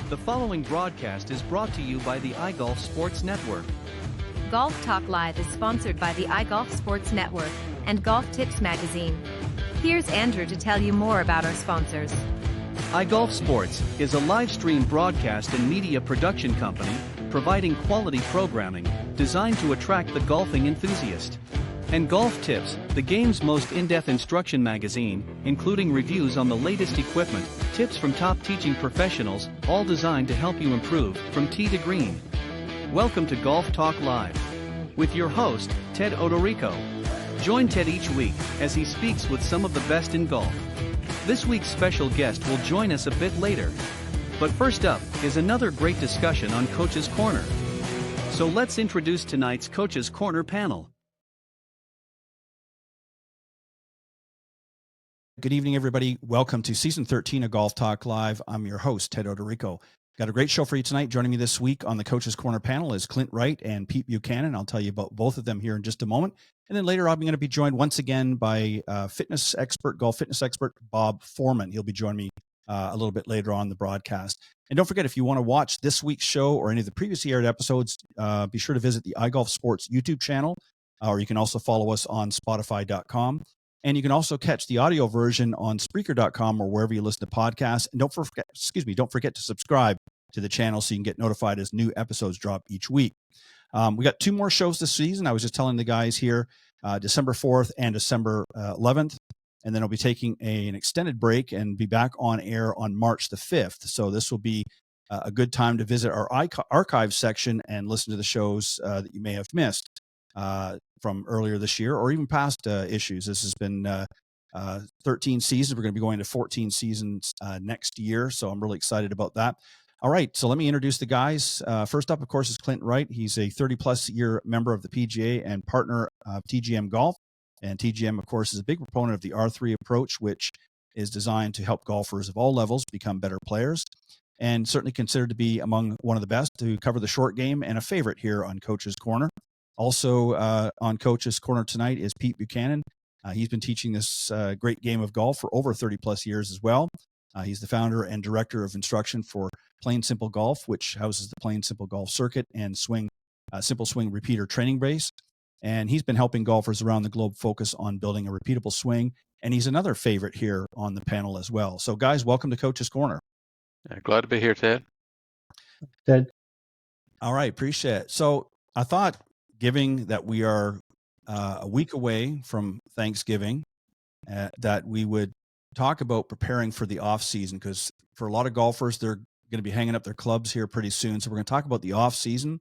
The following broadcast is brought to you by the iGolf Sports Network. Golf Talk Live is sponsored by the iGolf Sports Network and Golf Tips Magazine. Here's Andrew to tell you more about our sponsors. iGolf Sports is a live stream broadcast and media production company providing quality programming designed to attract the golfing enthusiast. And Golf Tips, the game's most in-depth instruction magazine, including reviews on the latest equipment, tips from top teaching professionals, all designed to help you improve from tee to green. Welcome to Golf Talk Live with your host, Ted Odorico. Join Ted each week as he speaks with some of the best in golf. This week's special guest will join us a bit later. But first up is another great discussion on Coach's Corner. So let's introduce tonight's Coach's Corner panel. Good evening, everybody. Welcome to Season 13 of Golf Talk Live. I'm your host, Ted Odorico. Got a great show for you tonight. Joining me this week on the Coach's Corner panel is Clint Wright and Pete Buchanan. I'll tell you about both of them here in just a moment. And then later I'm going to be joined once again by golf fitness expert, Bob Forman. He'll be joining me a little bit later on the broadcast. And don't forget, if you want to watch this week's show or any of the previously aired episodes, be sure to visit the iGolf Sports YouTube channel, or you can also follow us on Spotify.com. And you can also catch the audio version on Spreaker.com or wherever you listen to podcasts. And don't forget to subscribe to the channel so you can get notified as new episodes drop each week. We got 2 more shows this season. I was just telling the guys here, December 4th and December 11th. And then I'll be taking an extended break and be back on air on March the 5th. So this will be a good time to visit our archive section and listen to the shows that you may have missed from earlier this year or even past issues. This has been 13 seasons. We're going to be going to 14 seasons next year. So I'm really excited about that. All right. So let me introduce the guys. First up, of course, is Clint Wright. He's a 30-plus year member of the PGA and partner of TGM Golf. And TGM, of course, is a big proponent of the R3 approach, which is designed to help golfers of all levels become better players, and certainly considered to be among one of the best to cover the short game and a favorite here on Coach's Corner. Also on Coach's Corner tonight is Pete Buchanan. He's been teaching this great game of golf for over 30-plus years as well. He's the founder and director of instruction for Plain Simple Golf, which houses the Plain Simple Golf Circuit and Simple Swing Repeater Training Base. And he's been helping golfers around the globe focus on building a repeatable swing. And he's another favorite here on the panel as well. So, guys, welcome to Coach's Corner. Glad to be here, Ted. Ted. All right, appreciate it. So I thought, given that we are a week away from Thanksgiving, that we would talk about preparing for the off season, because for a lot of golfers, they're going to be hanging up their clubs here pretty soon. So we're going to talk about the off season.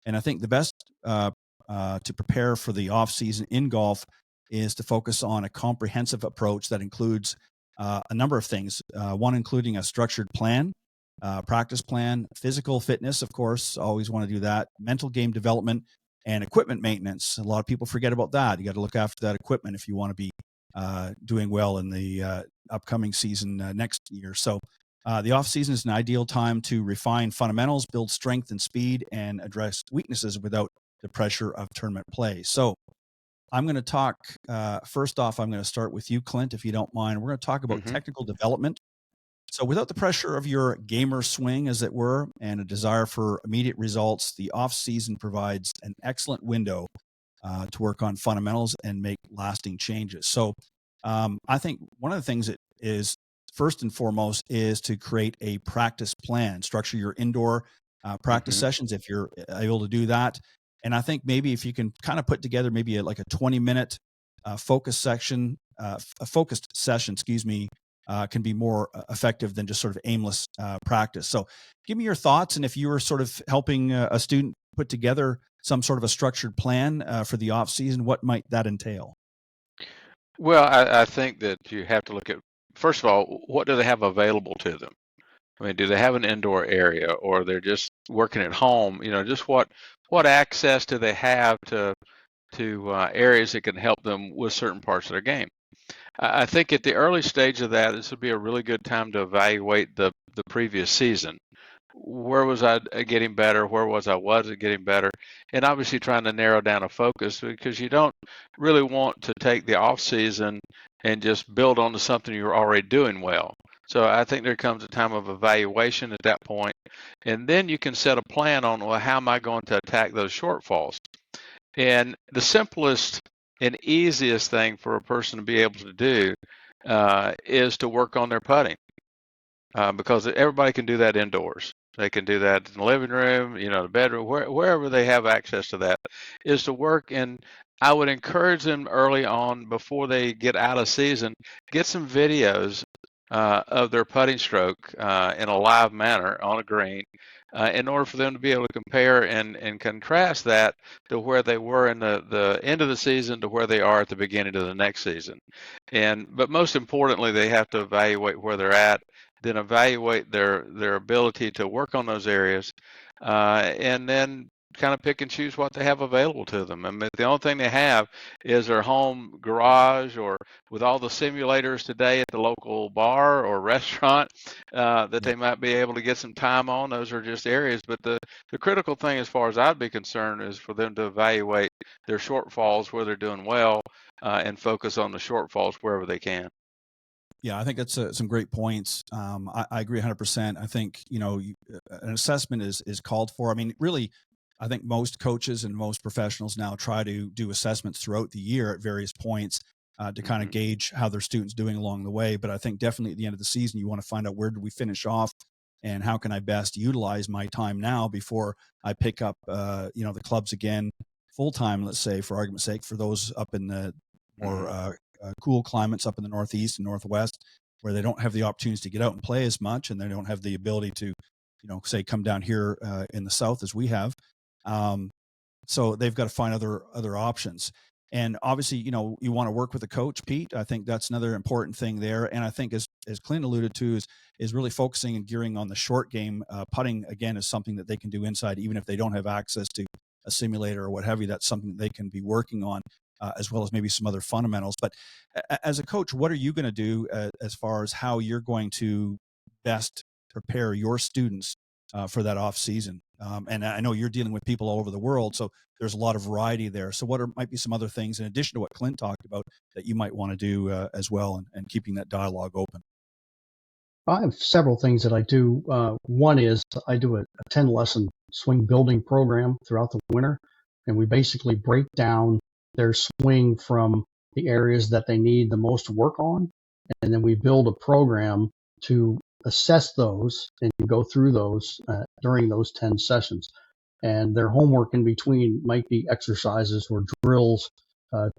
And I think the best to prepare for the off season in golf is to focus on a comprehensive approach that includes a number of things. One, including a structured plan, practice plan, physical fitness, of course, always want to do that, mental game development, and equipment maintenance. A lot of people forget about that. You got to look after that equipment if you want to be doing well in the upcoming season next year. So the off season is an ideal time to refine fundamentals, build strength and speed, and address weaknesses without the pressure of tournament play. So I'm going to talk, first off, I'm going to start with you, Clint, if you don't mind. We're going to talk about technical development. So without the pressure of your gamer swing, as it were, and a desire for immediate results, the off-season provides an excellent window to work on fundamentals and make lasting changes. So I think one of the things that is first and foremost is to create a practice plan, structure your indoor practice sessions if you're able to do that. And I think maybe if you can kind of put together maybe like a 20-minute focused session, can be more effective than just sort of aimless practice. So give me your thoughts. And if you were sort of helping a student put together some sort of a structured plan for the off season, what might that entail? Well, I think that you have to look at, first of all, what do they have available to them? I mean, do they have an indoor area, or they're just working at home? You know, just what access do they have to areas that can help them with certain parts of their game? I think at the early stage of that, this would be a really good time to evaluate the previous season. Where was I getting better? Where wasn't getting better? And obviously trying to narrow down a focus, because you don't really want to take the off season and just build onto something you're already doing well. So I think there comes a time of evaluation at that point, and then you can set a plan on, well, how am I going to attack those shortfalls? And the simplest and easiest thing for a person to be able to do is to work on their putting, because everybody can do that indoors. They can do that in the living room, the bedroom, wherever they have access to that, is to work. And I would encourage them early on, before they get out of season, get some videos of their putting stroke in a live manner on a green, in order for them to be able to compare and contrast that to where they were in the end of the season to where they are at the beginning of the next season. But most importantly, they have to evaluate where they're at, then evaluate their ability to work on those areas, and then kind of pick and choose what they have available to them. I mean, the only thing they have is their home garage, or with all the simulators today at the local bar or restaurant that they might be able to get some time on. Those are just areas. But the critical thing, as far as I'd be concerned, is for them to evaluate their shortfalls where they're doing well, and focus on the shortfalls wherever they can. Yeah, I think that's some great points. I agree 100%. I think, an assessment is called for. I mean, really, I think most coaches and most professionals now try to do assessments throughout the year at various points to kind of gauge how their students doing along the way. But I think definitely at the end of the season, you want to find out, where did we finish off, and how can I best utilize my time now before I pick up, the clubs again full time, let's say, for argument's sake, for those up in the more cool climates up in the Northeast and Northwest, where they don't have the opportunities to get out and play as much, and they don't have the ability to, say, come down here in the South as we have. So they've got to find other options. And obviously, you want to work with a coach, Pete. I think that's another important thing there. And I think, as Clint alluded to, is really focusing and gearing on the short game. Putting, again, is something that they can do inside, even if they don't have access to a simulator or what have you. That's something that they can be working on, as well as maybe some other fundamentals. But as a coach, what are you going to do as far as how you're going to best prepare your students for that off season? And I know you're dealing with people all over the world, so there's a lot of variety there. So what might be some other things, in addition to what Clint talked about, that you might want to do as well, and keeping that dialogue open? I have several things that I do. One is I do a 10-lesson swing building program throughout the winter, and we basically break down their swing from the areas that they need the most work on, and then we build a program to assess those and go through those during those 10 sessions. And their homework in between might be exercises or drills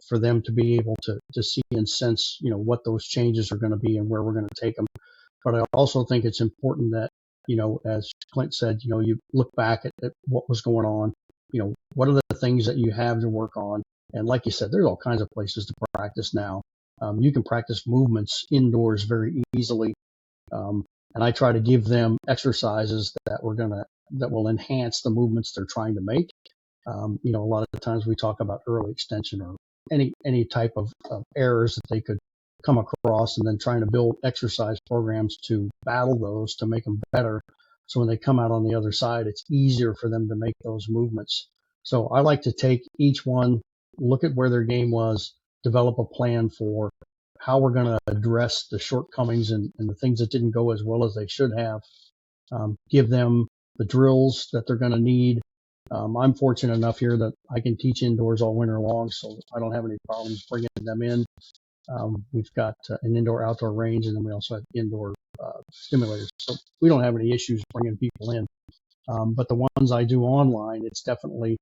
for them to be able to see and sense, what those changes are going to be and where we're going to take them. But I also think it's important that, as Clint said, you look back at what was going on, what are the things that you have to work on? And like you said, there's all kinds of places to practice now. You can practice movements indoors very easily. And I try to give them exercises that will enhance the movements they're trying to make. A lot of times we talk about early extension or any type of errors that they could come across, and then trying to build exercise programs to battle those, to make them better. So when they come out on the other side, it's easier for them to make those movements. So I like to take each one, look at where their game was, develop a plan for how we're going to address the shortcomings and the things that didn't go as well as they should have. Give them the drills that they're going to need. I'm fortunate enough here that I can teach indoors all winter long, so I don't have any problems bringing them in. We've got an indoor-outdoor range, and then we also have indoor simulators. So we don't have any issues bringing people in. But the ones I do online, it's definitely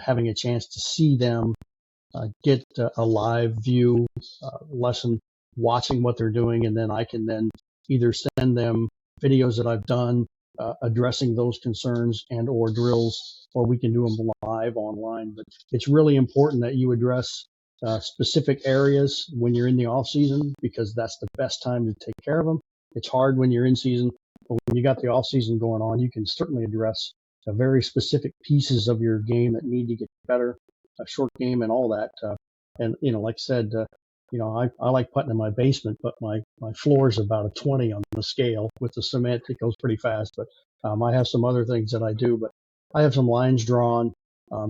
having a chance to see them, get a live view lesson, watching what they're doing, and then I can then either send them videos that I've done addressing those concerns and or drills, or we can do them live online. But it's really important that you address specific areas when you're in the off season, because that's the best time to take care of them. It's hard when you're in season, but when you got the off season going on, you can certainly address very specific pieces of your game that need to get better, a short game and all that. And like I said, I like putting in my basement, but my floor is about a 20 on the scale. With the cement, it goes pretty fast. But I have some other things that I do, but I have some lines drawn.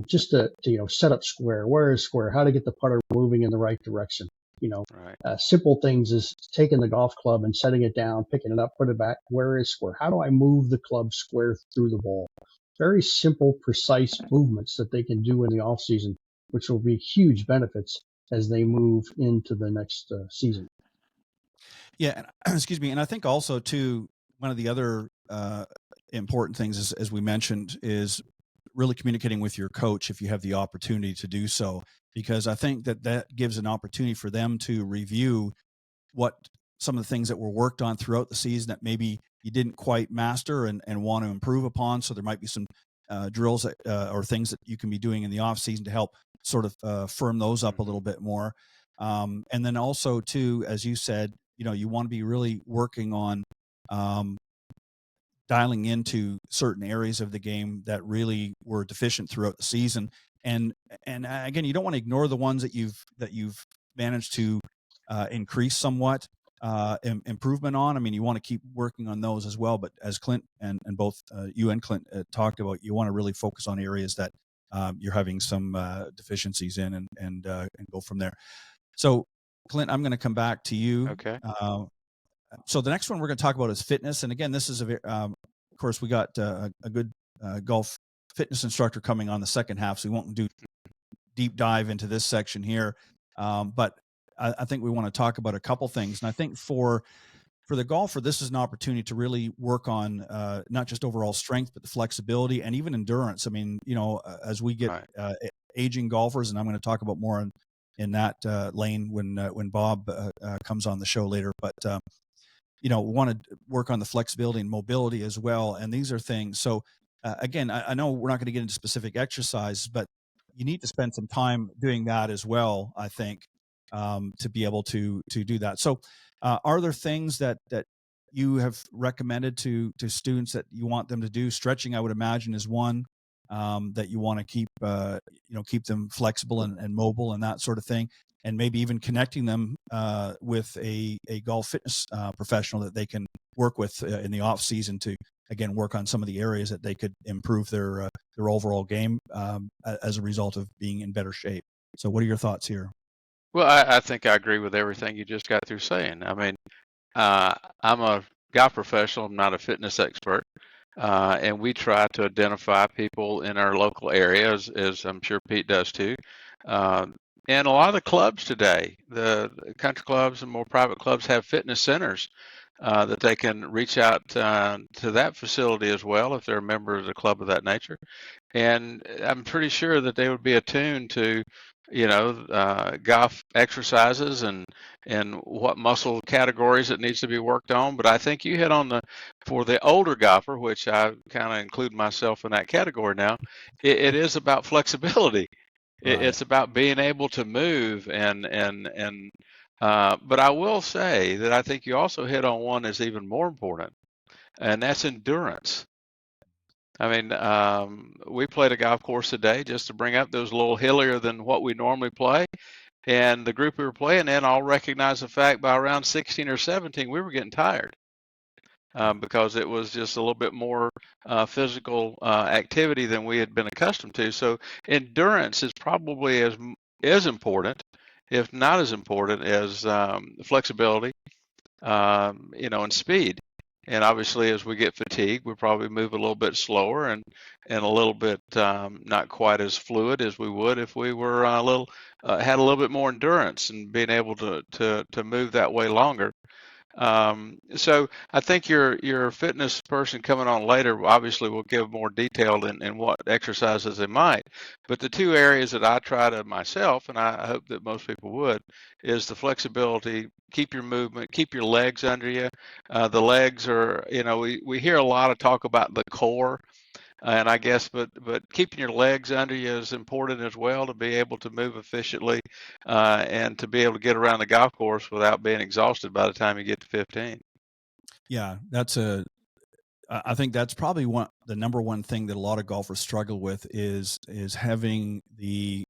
Just to set up square. Where is square? How to get the putter moving in the right direction. Right. Simple things is taking the golf club and setting it down, picking it up, put it back where is square. How do I move the club square through the ball? Very simple, precise movements that they can do in the off season, which will be huge benefits as they move into the next season. Yeah, and, excuse me, and I think also too, one of the other important things is, as we mentioned, is really communicating with your coach if you have the opportunity to do so, because I think that gives an opportunity for them to review what some of the things that were worked on throughout the season that maybe you didn't quite master and want to improve upon. So there might be some drills that, or things that you can be doing in the off season to help sort of firm those up a little bit more. And then also too, as you said, you want to be really working on um, dialing into certain areas of the game that really were deficient throughout the season. And again, you don't want to ignore the ones that you've managed to increase somewhat improvement on. I mean, you want to keep working on those as well. But as Clint and both you and Clint talked about, you want to really focus on areas that you're having some deficiencies in, and go from there. So, Clint, I'm going to come back to you. Okay. So the next one we're going to talk about is fitness. And again, this is of course, we got a good golf fitness instructor coming on the second half, so we won't do deep dive into this section here. But I think we want to talk about a couple things. And I think for the golfer, this is an opportunity to really work on not just overall strength, but the flexibility and even endurance. I mean, as we get aging golfers, and I'm going to talk about more in that lane when Bob comes on the show later. But we want to work on the flexibility and mobility as well. And these are things. So again, I know we're not going to get into specific exercises, but you need to spend some time doing that as well, I think, to be able to do that. So are there things that you have recommended to students that you want them to do? Stretching, I would imagine, is one that you want to keep them flexible and mobile and that sort of thing. And maybe even connecting them with a golf fitness professional that they can work with in the off season to, again, work on some of the areas that they could improve their overall game as a result of being in better shape. So what are your thoughts here? Well, I think I agree with everything you just got through saying. I mean, I'm a golf professional. I'm not a fitness expert. And we try to identify people in our local areas, as I'm sure Pete does too. And a lot of the clubs today, the country clubs and more private clubs, have fitness centers that they can reach out to that facility as well if they're a member of the club of that nature. And I'm pretty sure that they would be attuned to, golf exercises and what muscle categories it needs to be worked on. But I think you hit on for the older golfer, which I kind of include myself in that category now. It is about flexibility. Right. It's about being able to move but I will say that I think you also hit on one that's even more important, and that's endurance. I mean, we played a golf course today just to bring up that was a little hillier than what we normally play. And the group we were playing in all recognized the fact by around 16 or 17, we were getting tired because it was just a little bit more physical activity than we had been accustomed to. So endurance is probably as important, if not as important, as flexibility, and speed. And obviously, as we get fatigued, we probably move a little bit slower and a little bit not quite as fluid as we would if we were had a little bit more endurance and being able to move that way longer. So I think your fitness person coming on later obviously will give more detail in what exercises they might. But the two areas that I try to myself, and I hope that most people would, is the flexibility, keep your movement, keep your legs under you. The legs are, we hear a lot of talk about the core. And I guess, but keeping your legs under you is important as well to be able to move efficiently and to be able to get around the golf course without being exhausted by the time you get to 15. Yeah, I think that's probably the number one thing that a lot of golfers struggle with is having the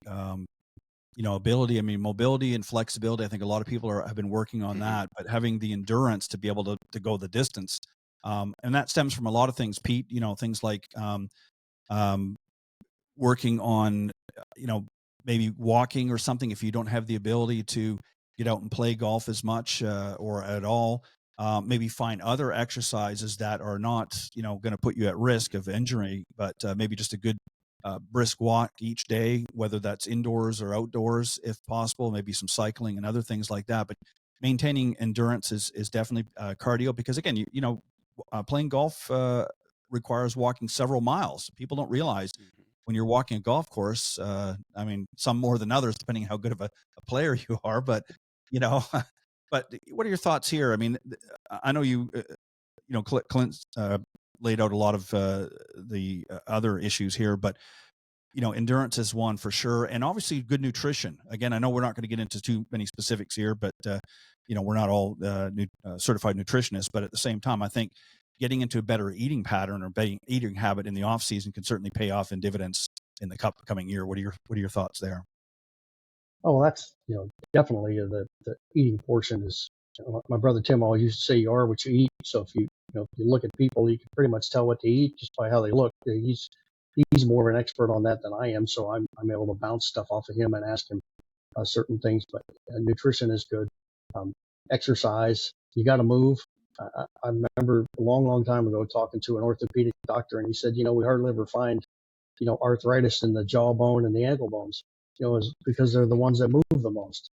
ability. I mean, mobility and flexibility. I think a lot of people have been working on that, but having the endurance to be able to go the distance. And that stems from a lot of things, Pete, things like working on, maybe walking or something if you don't have the ability to get out and play golf as much or at all. Maybe find other exercises that are not, going to put you at risk of injury, but maybe just a good brisk walk each day, whether that's indoors or outdoors, if possible. Maybe some cycling and other things like that. But maintaining endurance is definitely cardio because again, playing golf requires walking several miles. People don't realize Mhm. when you're walking a golf course. I mean, some more than others, depending how good of a player you are. But you know, but what are your thoughts here? I mean, I know Clint laid out a lot of the other issues here, but endurance is one for sure, and obviously good nutrition. Again, I know we're not going to get into too many specifics here, but we're not all certified nutritionists. But at the same time, I think getting into a better eating pattern or better eating habit in the off season can certainly pay off in dividends in the coming year. What are your thoughts there? Oh, well, that's, definitely the eating portion is, my brother Tim always used to say, you are what you eat. So if you look at people, you can pretty much tell what they eat just by how they look. He's more of an expert on that than I am. So I'm able to bounce stuff off of him and ask him certain things, but nutrition is good. Um, Exercise, you got to move. I remember a long, long time ago talking to an orthopedic doctor, and he said, we hardly ever find, arthritis in the jawbone and the ankle bones, is because they're the ones that move the most.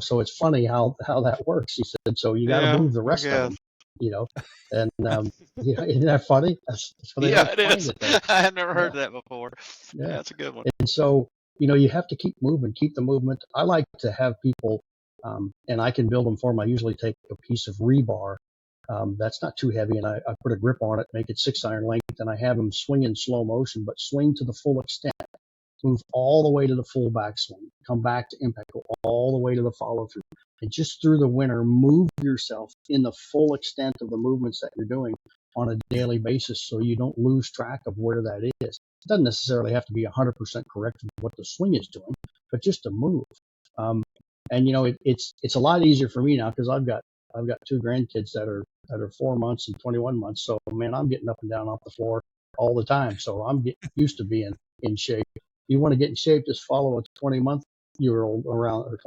So it's funny how that works. He said, so you got to Yeah, move the I rest of guess. them, you know, and isn't that funny? That's what they Yeah, like it to find is. it there. I had never Yeah, heard that before. yeah. Yeah, that's a good one. And so, you have to keep moving, keep the movement. I like to have people, and I can build them for them. I usually take a piece of rebar that's not too heavy, and I put a grip on it, make it 6-iron length, and I have them swing in slow motion, but swing to the full extent. Move all the way to the full backswing, come back to impact, go all the way to the follow through. And just through the winter, move yourself in the full extent of the movements that you're doing on a daily basis so you don't lose track of where that is. It doesn't necessarily have to be 100% correct with what the swing is doing, but just to move. Um, and it's a lot easier for me now because I've got two grandkids that are 4 months and 21 months. So man, I'm getting up and down off the floor all the time. So I'm getting used to being in shape. You want to get in shape, just follow a 20-month-year-old around or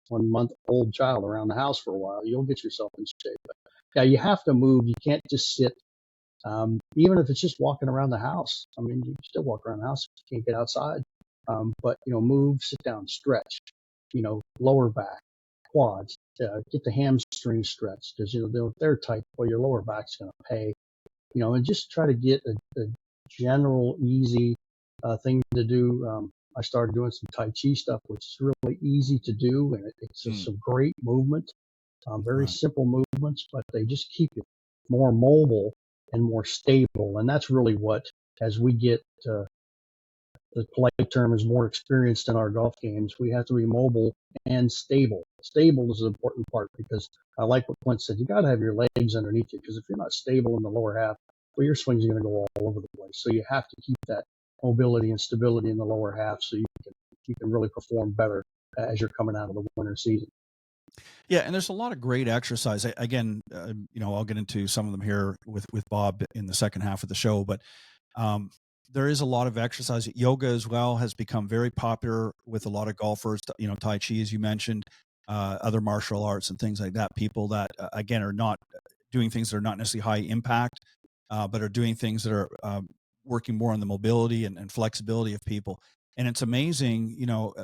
1 month old child around the house for a while. You'll get yourself in shape. But yeah, you have to move. You can't just sit. Even if it's just walking around the house. I mean, you can still walk around the house if you can't get outside. But move, sit down, stretch. Lower back, quads. Get the hamstrings stretched because if they're tight, well, your lower back's going to pay. And just try to get a general easy thing to do. I started doing some Tai Chi stuff, which is really easy to do, and it's just some great movement, very Right. simple movements, but they just keep you more mobile and more stable. And that's really what, as we get, the polite term is more experienced in our golf games, we have to be mobile and stable. Stable is an important part because I like what Clint said. You got to have your legs underneath you because if you're not stable in the lower half, well, your swing's going to go all over the place. So you have to keep that mobility and stability in the lower half so you can really perform better as you're coming out of the winter season. Yeah, and there's a lot of great exercise. Again, I'll get into some of them here with Bob in the second half of the show, but there is a lot of exercise. Yoga as well has become very popular with a lot of golfers. Tai Chi, as you mentioned, other martial arts and things like that. People that again are not doing things that are not necessarily high impact, but are doing things that are working more on the mobility and flexibility of people. And it's amazing,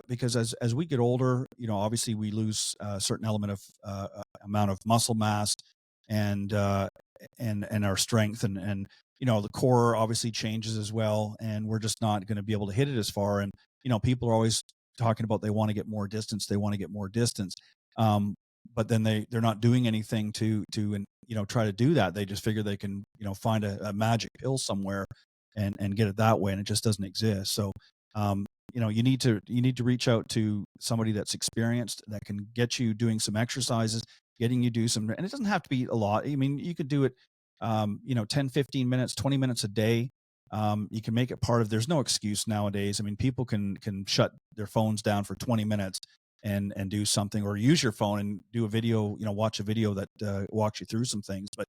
because as we get older, obviously we lose a certain element of amount of muscle mass and our strength and the core obviously changes as well, and we're just not going to be able to hit it as far. And people are always talking about they want to get more distance, but then they're not doing anything to try to do that. They just figure they can find a magic pill somewhere and get it that way, and it just doesn't exist. So you need to reach out to somebody that's experienced that can get you doing some exercises, getting you do some, and it doesn't have to be a lot. I mean, you could do it 10, 15 minutes, 20 minutes a day. You can make it part of, there's no excuse nowadays. I mean, people can shut their phones down for 20 minutes and do something, or use your phone and do a video, watch a video that walks you through some things. But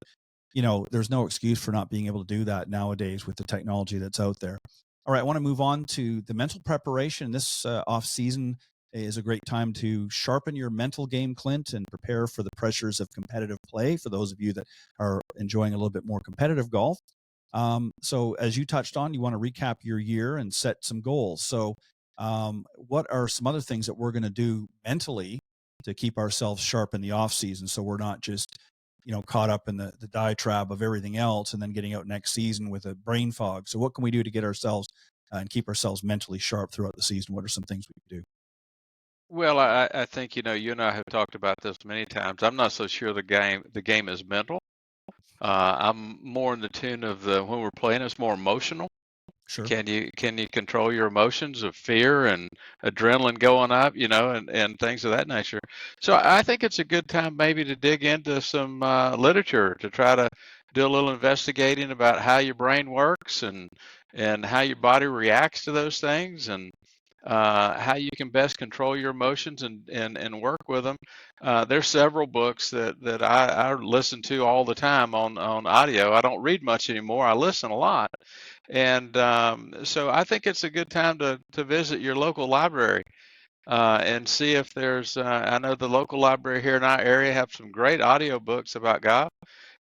there's no excuse for not being able to do that nowadays with the technology that's out there. All right, I want to move on to the mental preparation this off season. is a great time to sharpen your mental game, Clint, and prepare for the pressures of competitive play for those of you that are enjoying a little bit more competitive golf. So as you touched on, you want to recap your year and set some goals. So what are some other things that we're going to do mentally to keep ourselves sharp in the off season, so we're not just caught up in the diatribe of everything else and then getting out next season with a brain fog? So what can we do to get ourselves and keep ourselves mentally sharp throughout the season? What are some things we can do? Well, I think, you and I have talked about this many times. I'm not so sure the game is mental. I'm more in the tune of when we're playing, it's more emotional. Sure. Can you control your emotions of fear and adrenaline going up, and things of that nature? So I think it's a good time maybe to dig into some literature to try to do a little investigating about how your brain works and how your body reacts to those things, and how you can best control your emotions and work with them. There's several books that I listen to all the time on audio. I don't read much anymore. I listen a lot. And so I think it's a good time to visit your local library and see if there's, I know the local library here in our area have some great audio books about golf,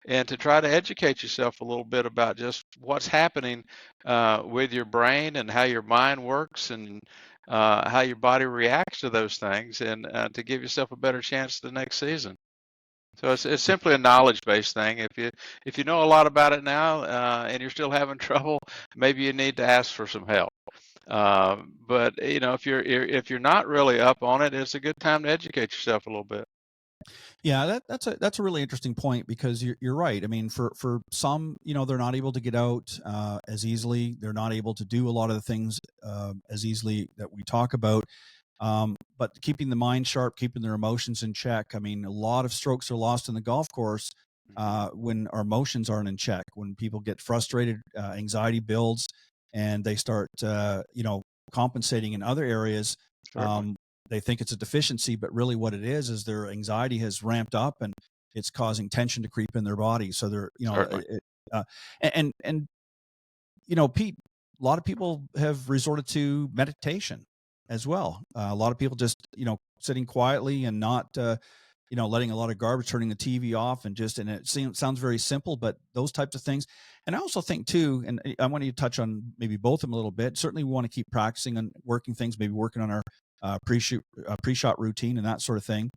and to try to educate yourself a little bit about just what's happening with your brain and how your mind works and how your body reacts to those things, and to give yourself a better chance the next season. So it's simply a knowledge-based thing. If you know a lot about it now and you're still having trouble, maybe you need to ask for some help. But if you're not really up on it, it's a good time to educate yourself a little bit. Yeah, that's a really interesting point, because you're right. I mean, for some, they're not able to get out as easily. They're not able to do a lot of the things as easily that we talk about. But keeping the mind sharp, keeping their emotions in check. I mean, a lot of strokes are lost in the golf course when our emotions aren't in check. When people get frustrated, anxiety builds, and they start, compensating in other areas. Certainly. They think it's a deficiency, but really what it is their anxiety has ramped up and it's causing tension to creep in their body. So they're, Certainly. uh, and Pete, a lot of people have resorted to meditation as well. A lot of people just, sitting quietly and not, letting a lot of garbage, turning the TV off, and it sounds very simple, but those types of things. And I also think too, and I want you to touch on maybe both of them a little bit. Certainly we want to keep practicing and working things, maybe working on our pre-shot routine and that sort of thing.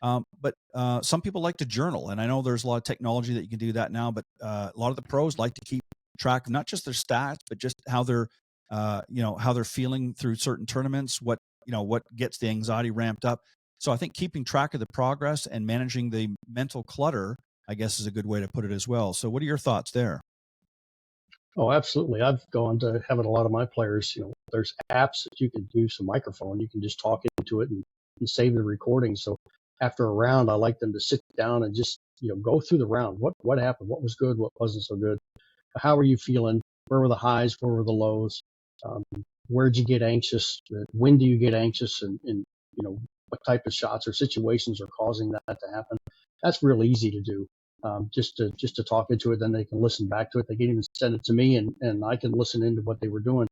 But some people like to journal, and I know there's a lot of technology that you can do that now, but a lot of the pros like to keep track of not just their stats, but just how they're, how they're feeling through certain tournaments, what gets the anxiety ramped up. So I think keeping track of the progress and managing the mental clutter, I guess, is a good way to put it as well. So what are your thoughts there? Oh, absolutely. I've gone to having a lot of my players, there's apps that you can do some microphone. You can just talk into it and save the recording. So after a round, I like them to sit down and just, go through the round. What happened? What was good? What wasn't so good? How are you feeling? Where were the highs? Where were the lows? Um, where'd you get anxious? When do you get anxious? And what type of shots or situations are causing that to happen? That's real easy to do. Just to talk into it, then they can listen back to it. They can even send it to me, and I can listen into what they were doing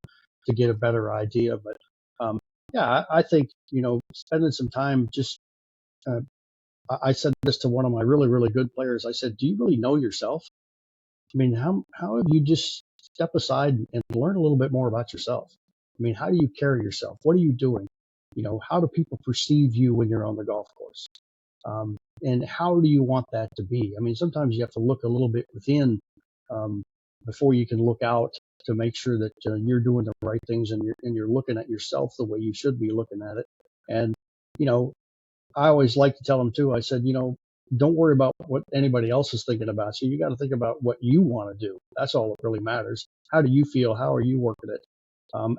to get a better idea. But yeah, I think spending some time just. I said this to one of my really really good players. I said, "Do you really know yourself? I mean, how have you just step aside and learn a little bit more about yourself? I mean, how do you carry yourself? What are you doing? How do people perceive you when you're on the golf course? And how do you want that to be? I mean, sometimes you have to look a little bit within um, before you can look out to make sure that you're doing the right things and you're looking at yourself the way you should be looking at it. And you know, I always like to tell them too. I said, don't worry about what anybody else is thinking about you. You got to think about what you want to do. That's all that really matters. How do you feel? How are you working it?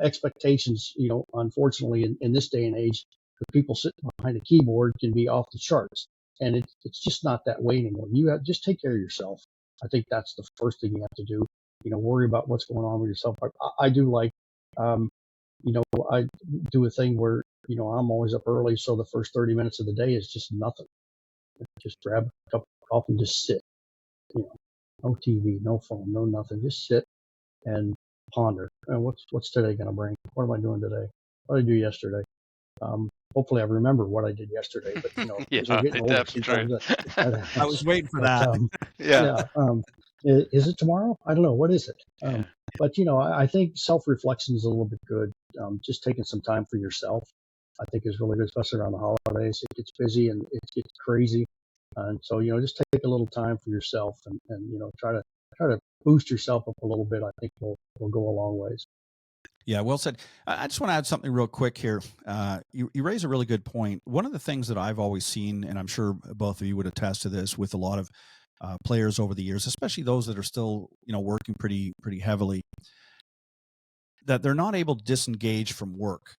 Expectations, unfortunately, in this day and age, the people sitting behind a keyboard can be off the charts, and it's just not that way anymore. You have just take care of yourself. I think that's the first thing you have to do. Worry about what's going on with yourself. I do like, um, I do a thing where I'm always up early, so the first 30 minutes of the day is just nothing. Just grab a cup of coffee and just sit. No TV, no phone, no nothing. Just sit and ponder. What's today going to bring? What am I doing today? What did I do yesterday? Hopefully I remember what I did yesterday, but as we're Yeah, getting older, that's true. sometimes that I happens. was waiting for But that. Yeah. yeah, is it tomorrow? I don't know. What is it? Yeah. But I think self-reflection is a little bit good. Just taking some time for yourself, I think, is really good, especially around the holidays. It gets busy and it gets crazy, and so just take a little time for yourself and try to boost yourself up a little bit. I think will go a long ways. Yeah, well said. I just want to add something real quick here. You raise a really good point. One of the things that I've always seen, and I'm sure both of you would attest to this, with a lot of players over the years, especially those that are still working pretty heavily, that they're not able to disengage from work.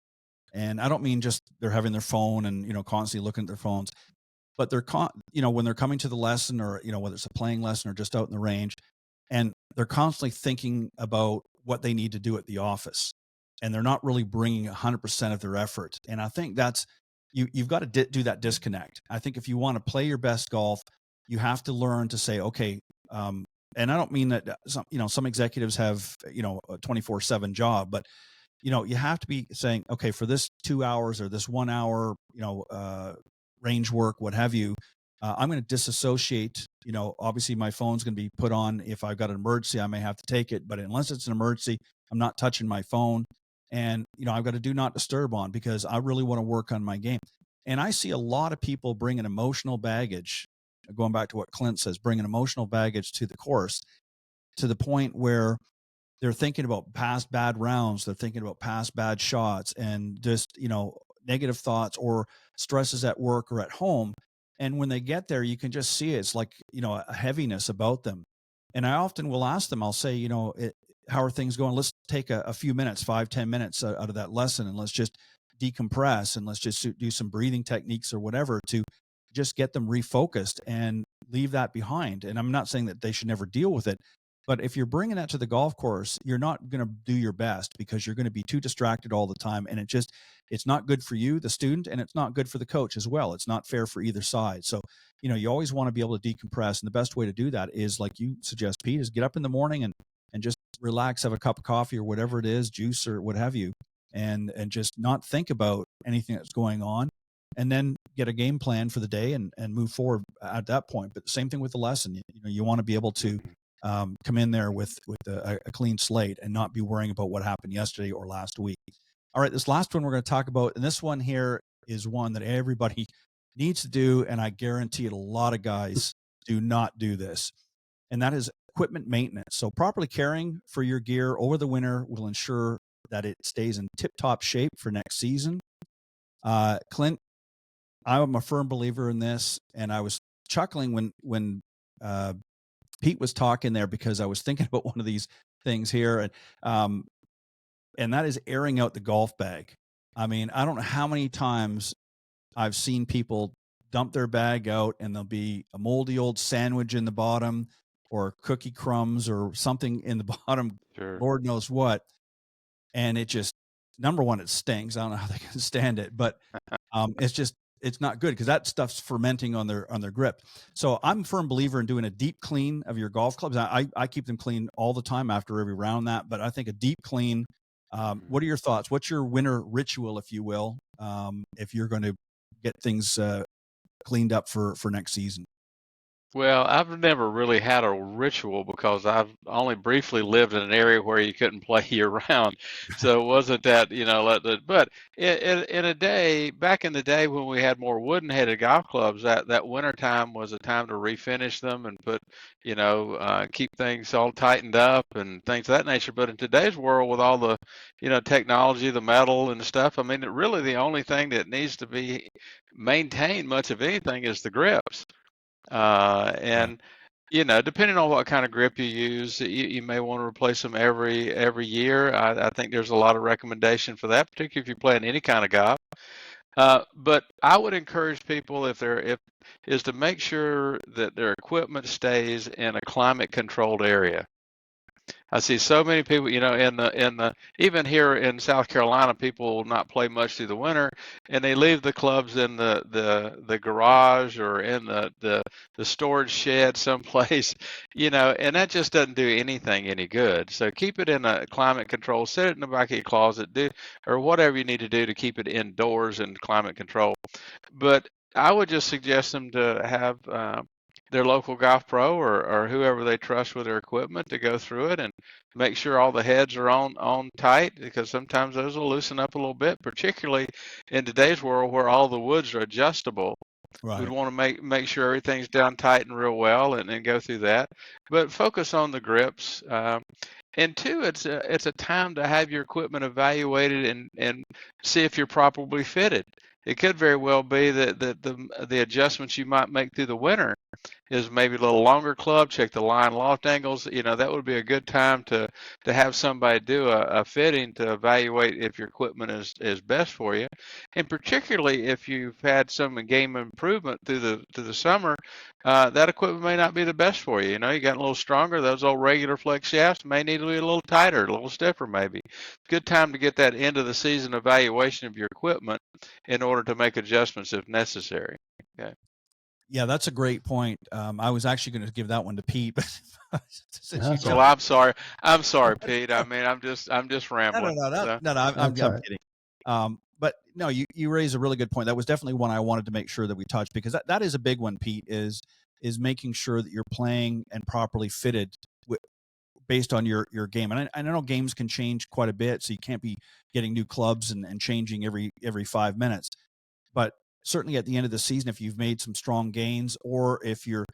And I don't mean just they're having their phone and constantly looking at their phones, but they're when they're coming to the lesson, or whether it's a playing lesson or just out in the range, and they're constantly thinking about what they need to do at the office, and they're not really bringing 100% of their effort. And I think that's you've got to do that disconnect. I think if you want to play your best golf, you have to learn to say, okay, and I don't mean that some executives have a 24/7 job, but you have to be saying, okay, for this 2 hours or this 1 hour, range work, what have you, I'm going to disassociate. Obviously my phone's going to be put on. If I've got an emergency, I may have to take it, but unless it's an emergency, I'm not touching my phone. And, I've got to do not disturb on, because I really want to work on my game. And I see a lot of people bring an emotional baggage, going back to what Clint says, bring an emotional baggage to the course, to the point where they're thinking about past bad rounds. They're thinking about past bad shots, and just, negative thoughts or stresses at work or at home. And when they get there, you can just see it's like, a heaviness about them. And I often will ask them, I'll say, how are things going? Let's take a few minutes, 5-10 minutes out of that lesson, and let's just decompress, and let's just do some breathing techniques or whatever to just get them refocused and leave that behind. And I'm not saying that they should never deal with it, but if you're bringing that to the golf course, you're not going to do your best, because you're going to be too distracted all the time. And it's not good for you, the student, and it's not good for the coach as well. It's not fair for either side. So, you always want to be able to decompress. And the best way to do that is, like you suggest, Pete, is get up in the morning and just relax, have a cup of coffee or whatever it is, juice or what have you, and just not think about anything that's going on, and then get a game plan for the day and move forward at that point. But the same thing with the lesson. You want to be able to come in there with a clean slate and not be worrying about what happened yesterday or last week. All right, this last one we're going to talk about, and this one here is one that everybody needs to do, and I guarantee it, a lot of guys do not do this, and that is equipment maintenance. So properly caring for your gear over the winter will ensure that it stays in tip-top shape for next season. Clint, I'm a firm believer in this, and I was chuckling when Pete was talking there, because I was thinking about one of these things here, and that is airing out the golf bag. I mean, I don't know how many times I've seen people dump their bag out, and there'll be a moldy old sandwich in the bottom, or cookie crumbs or something in the bottom, Sure. Lord knows what. And it just, number one, it stings. I don't know how they can stand it, but it's not good, because that stuff's fermenting on their grip. So I'm a firm believer in doing a deep clean of your golf clubs. I keep them clean all the time after every round, but I think a deep clean. What are your thoughts? What's your winter ritual, if you will, if you're going to get things cleaned up for next season? Well, I've never really had a ritual, because I've only briefly lived in an area where you couldn't play year round. So it wasn't that, but in a day, back in the day when we had more wooden headed golf clubs, that winter time was a time to refinish them and put, keep things all tightened up and things of that nature. But in today's world, with all the, technology, the metal and stuff, I mean, really the only thing that needs to be maintained, much of anything, is the grips. Right. And depending on what kind of grip you use, you may want to replace them every year. I think there's a lot of recommendation for that, particularly if you're playing any kind of golf. But I would encourage people, is to make sure that their equipment stays in a climate controlled area. I see so many people, in the even here in South Carolina, people will not play much through the winter, and they leave the clubs in the garage or in the storage shed someplace, and that just doesn't do anything any good. So keep it in a climate control, set it in the back of your closet, do or whatever you need to do to keep it indoors in climate control. But I would just suggest them to have their local golf pro or whoever they trust with their equipment to go through it and make sure all the heads are on tight, because sometimes those will loosen up a little bit, particularly in today's world where all the woods are adjustable. We'd Right. want to make sure everything's down tight and real well, and go through that. But focus on the grips. And two, it's a time to have your equipment evaluated and see if you're properly fitted. It could very well be that the adjustments you might make through the winter is maybe a little longer club, check the line loft angles. That would be a good time to have somebody do a fitting to evaluate if your equipment is best for you. And particularly if you've had some game improvement through the summer, that equipment may not be the best for you. You got a little stronger. Those old regular flex shafts may need to be a little tighter, a little stiffer maybe. Good time to get that end of the season evaluation of your equipment in order to make adjustments if necessary. Okay. Yeah, that's a great point. I was actually going to give that one to Pete, but since you That's Well, all jumped, right. I'm sorry, Pete. I mean, I'm just no, rambling. So, I'm That's all right. kidding. But no, you raise a really good point. That was definitely one I wanted to make sure that we touched, because that is a big one, Pete, is making sure that you're playing and properly fitted based on your game. And I know games can change quite a bit, so you can't be getting new clubs and changing every 5 minutes. But certainly at the end of the season, if you've made some strong gains, or if you're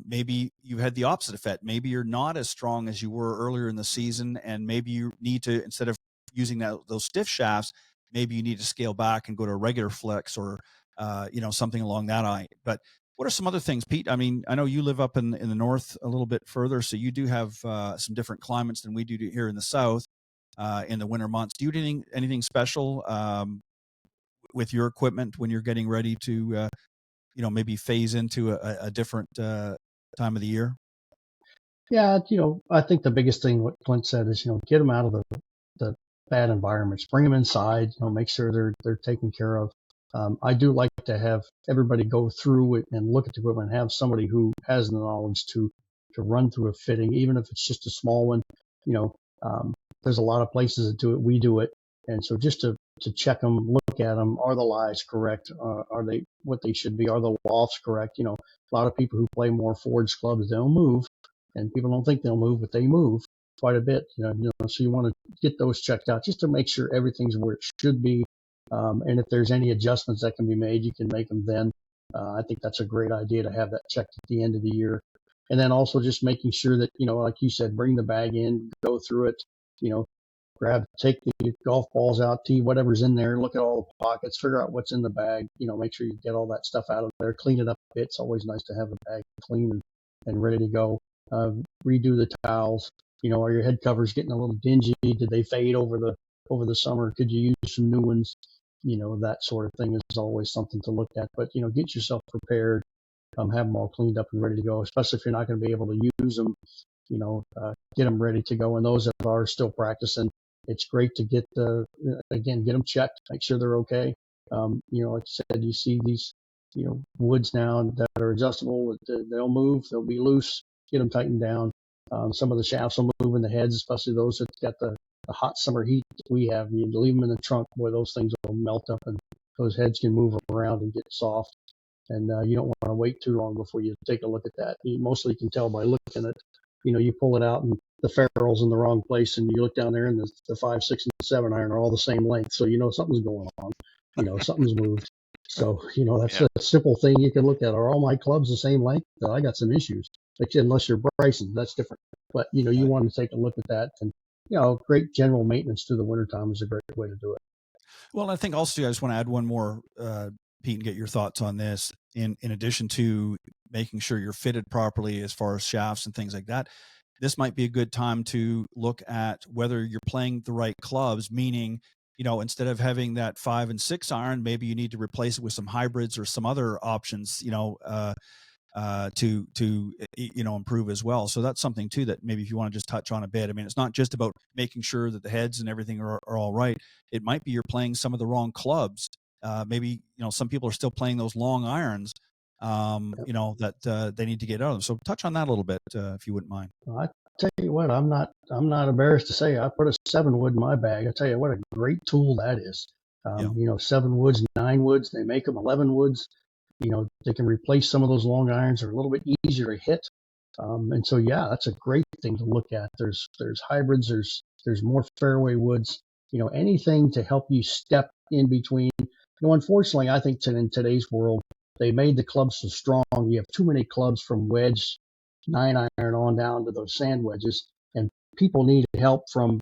maybe you had the opposite effect, maybe you're not as strong as you were earlier in the season, and maybe you need to, instead of using those stiff shafts, maybe you need to scale back and go to a regular flex, or something along that line. But what are some other things, Pete? I mean, I know you live up in the north a little bit further, so you do have some different climates than we do here in the south in the winter months. Do you do anything special with your equipment when you're getting ready to maybe phase into a different time of the year? Yeah, I think the biggest thing what Clint said is, get them out of the bad environments, bring them inside, make sure they're taken care of. I do like to have everybody go through it and look at the equipment and have somebody who has the knowledge to run through a fitting, even if it's just a small one. You know, there's a lot of places that do it. We do it. And so just to check them, look at them, are the lies correct? Are they what they should be? Are the lofts correct? A lot of people who play more forged clubs, they'll move, and people don't think they'll move, but they move quite a bit. So you want to get those checked out just to make sure everything's where it should be. And if there's any adjustments that can be made, you can make them then. I think that's a great idea to have that checked at the end of the year. And then also just making sure that, like you said, bring the bag in, go through it, take the golf balls out, tee whatever's in there, look at all the pockets, figure out what's in the bag, make sure you get all that stuff out of there, clean it up a bit. It's always nice to have the bag clean and ready to go. Redo the towels. Are your head covers getting a little dingy? Did they fade over the summer? Could you use some new ones? That sort of thing is always something to look at. But, get yourself prepared, have them all cleaned up and ready to go, especially if you're not going to be able to use them, get them ready to go. And those that are still practicing, it's great to get them checked, make sure they're okay. Like you said, you see these, woods now that are adjustable, they'll move, they'll be loose, get them tightened down. Some of the shafts will move in the heads, especially those that got the hot summer heat that we have. You leave them in the trunk, boy, those things will melt up and those heads can move around and get soft. And you don't want to wait too long before you take a look at that. You mostly can tell by looking at, you pull it out and the ferrule's in the wrong place, and you look down there and the 5, 6, and 7 iron are all the same length. So something's going on. Something's moved. So that's yeah. a simple thing you can look at. Are all my clubs the same length? No, I got some issues. Unless you're Bryson, that's different. But you want to take a look at that, and great general maintenance through the wintertime is a great way to do it. Well, I think also I just want to add one more, Pete, and get your thoughts on this. In addition to making sure you're fitted properly as far as shafts and things like that, this might be a good time to look at whether you're playing the right clubs, meaning, instead of having that 5 and 6 iron, maybe you need to replace it with some hybrids or some other options, to improve as well. So that's something too that maybe if you want to just touch on a bit. I mean, it's not just about making sure that the heads and everything are all right. It might be you're playing some of the wrong clubs. Maybe some people are still playing those long irons. That they need to get out of them. So touch on that a little bit, if you wouldn't mind. Well, I tell you what, I'm not embarrassed to say I put a 7-wood in my bag. I tell you what, a great tool that is. 7 woods, 9 woods, they make them 11 woods. They can replace some of those long irons. They're a little bit easier to hit. And so, yeah, that's a great thing to look at. There's hybrids. There's more fairway woods. Anything to help you step in between. Unfortunately, I think in today's world, they made the clubs so strong. You have too many clubs from wedge, 9-iron on down to those sand wedges, and people need help from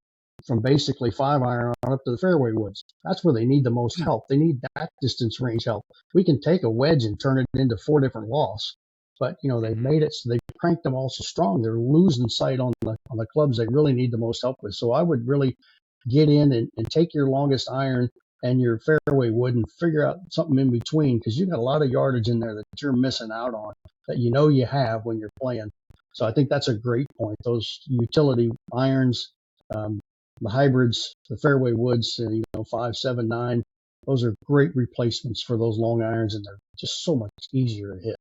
basically 5-iron on up to the fairway woods. That's where they need the most help. They need that distance range help. We can take a wedge and turn it into 4 different lofts, but they've made it so they cranked them all so strong they're losing sight on the clubs they really need the most help with. So I would really get in and take your longest iron and your fairway wood and figure out something in between, because you've got a lot of yardage in there that you're missing out on that you have when you're playing. So I think that's a great point. Those utility irons, the hybrids, the fairway woods, 5, 7, 9, those are great replacements for those long irons, and they're just so much easier to hit.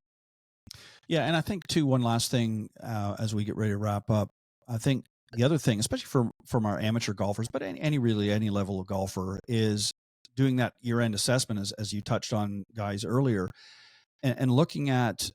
Yeah, and I think too, one last thing as we get ready to wrap up, I think the other thing, especially from our amateur golfers, but any level of golfer, is doing that year-end assessment, as you touched on, guys, earlier, and looking at,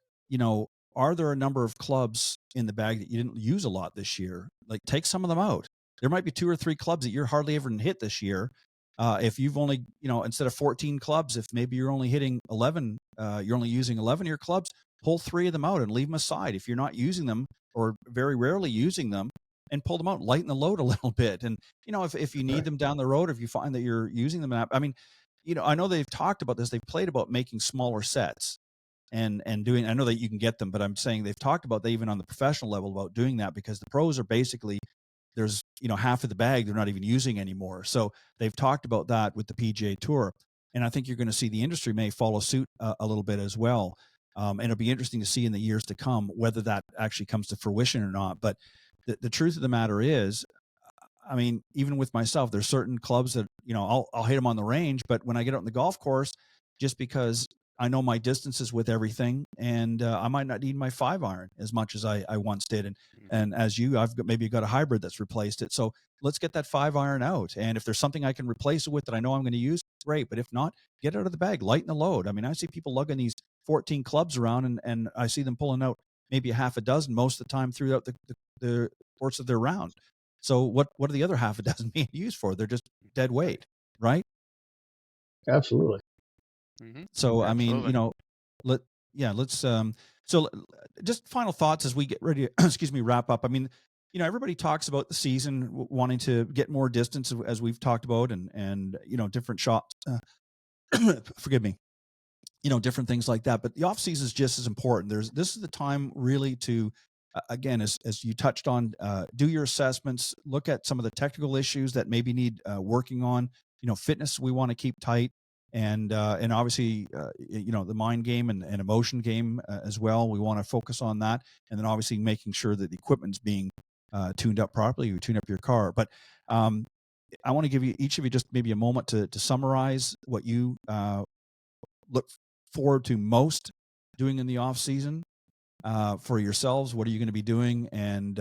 are there a number of clubs in the bag that you didn't use a lot this year? Like, take some of them out. There might be 2 or 3 clubs that you're hardly ever hit this year. If you've only, instead of 14 clubs, if maybe you're only hitting 11, you're only using 11 of your clubs, pull 3 of them out and leave them aside. If you're not using them or very rarely using them, and pull them out, lighten the load a little bit. And, if you need them down the road, if you find that you're using them, I mean, I know they've talked about this. They've played about making smaller sets and doing, I know that you can get them, but I'm saying they've talked about that even on the professional level about doing that, because the pros are basically, there's, half of the bag they're not even using anymore. So they've talked about that with the PGA Tour. And I think you're going to see the industry may follow suit a little bit as well. And it'll be interesting to see in the years to come whether that actually comes to fruition or not. But the truth of the matter is, I mean, even with myself, there's certain clubs that, I'll hit them on the range, but when I get out on the golf course, just because I know my distances with everything, and I might not need my 5-iron as much as I once did. And as I've got a hybrid that's replaced it. So let's get that 5-iron out. And if there's something I can replace it with that I know I'm going to use, great. But if not, get it out of the bag, lighten the load. I mean, I see people lugging these 14 clubs around, and I see them pulling out maybe a half a dozen most of the time throughout the course of their round. So what are the other half a dozen being used for? They're just dead weight, right? Absolutely. Mm-hmm. So, Absolutely. I mean, let's, so just final thoughts as we get ready to, wrap up. I mean, everybody talks about the season wanting to get more distance, as we've talked about, and different shots, forgive me, different things like that. But the off season is just as important. This is the time really to, again, as you touched on, do your assessments, look at some of the technical issues that maybe need working on. Fitness we want to keep tight, and obviously, the mind game and emotion game as well. We want to focus on that, and then obviously making sure that the equipment's being tuned up properly. You tune up your car, but I want to give each of you just maybe a moment to summarize what you look forward to most doing in the off season for yourselves. What are you going to be doing, and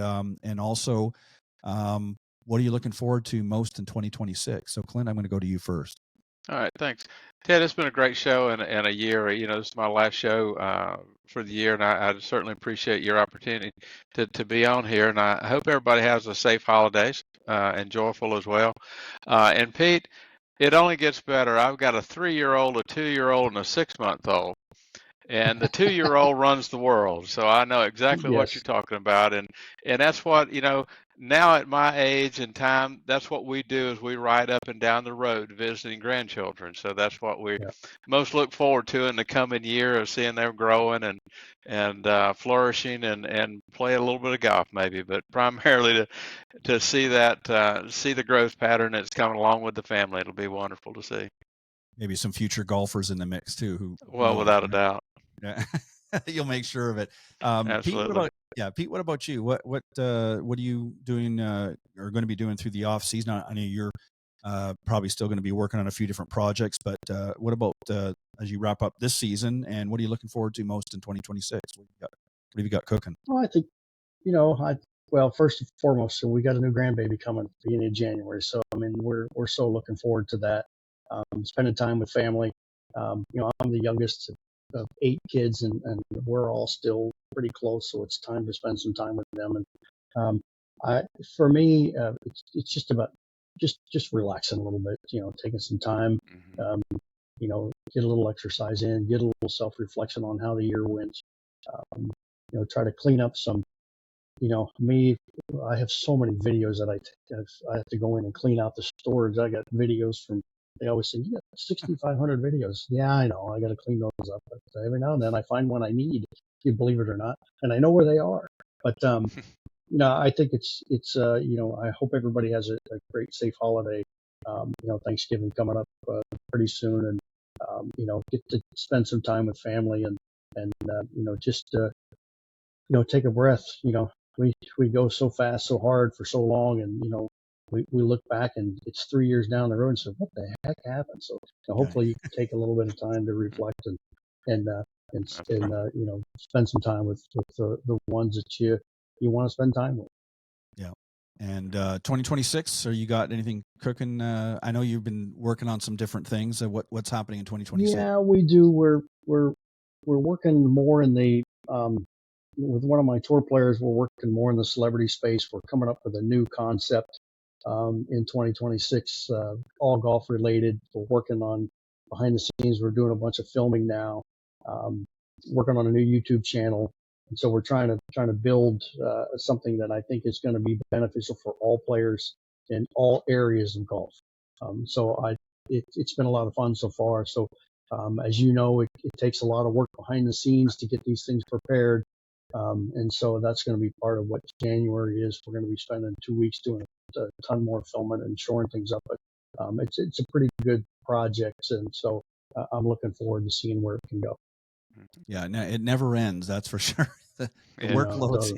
also what are you looking forward to most in 2026? So Clint, I'm going to go to you first. All right, thanks, Ted. It's been a great show and a year. This is my last show for the year, and I certainly appreciate your opportunity to be on here. And I hope everybody has a safe holidays and joyful as well. And Pete, it only gets better. I've got a 3-year-old, a 2-year-old, and a 6-month-old. And the 2-year-old runs the world, so I know exactly what you're talking about, and that's what now at my age and time, that's what we do, is we ride up and down the road visiting grandchildren. So that's what we most look forward to in the coming year, of seeing them growing and flourishing and play a little bit of golf maybe, but primarily to see see the growth pattern that's coming along with the family. It'll be wonderful to see. Maybe some future golfers in the mix too. Well, without a doubt. Yeah. You'll make sure of it. Pete, Absolutely. Pete, what about you? What are you doing or going to be doing through the off season? I know you're probably still going to be working on a few different projects, but what about as you wrap up this season, and what are you looking forward to most in 2026? What have you got cooking? Well, I think, well, first and foremost, so we got a new grandbaby coming at the beginning of January. So, I mean, we're so looking forward to that. Spending time with family. I'm the youngest of 8 kids, and we're all still pretty close. So it's time to spend some time with them. And for me, it's just about just relaxing a little bit. Taking some time. Mm-hmm. Get a little exercise in, get a little self-reflection on how the year went. Try to clean up some. I have so many videos that I have to go in and clean out the storage. I got videos from. They always say you got 6,500 videos. Yeah, I know. I got to clean those up. But every now and then I find one I need, if you believe it or not, and I know where they are. But I think it's I hope everybody has a great, safe holiday. Thanksgiving coming up pretty soon, and get to spend some time with family and just take a breath. We go so fast, so hard for so long, and we look back and it's 3 years down the road and say, what the heck happened? So hopefully you can take a little bit of time to reflect and spend some time with the ones that you want to spend time with. Yeah. And 2026, or you got anything cooking? I know you've been working on some different things. What's happening in 2026? Yeah, we do. We're working more in the with one of my tour players. We're working more in the celebrity space. We're coming up with a new concept in 2026, all golf related. We're working on behind the scenes. We're doing a bunch of filming now, working on a new YouTube channel. And so we're trying to build something that I think is going to be beneficial for all players in all areas of golf. It's been a lot of fun so far. So as you know, it takes a lot of work behind the scenes to get these things prepared. And so that's going to be part of what January is. We're going to be spending 2 weeks doing a ton more filming and shoring things up. But it's a pretty good project, and so I'm looking forward to seeing where it can go. Yeah, no, it never ends. That's for sure. The workloads.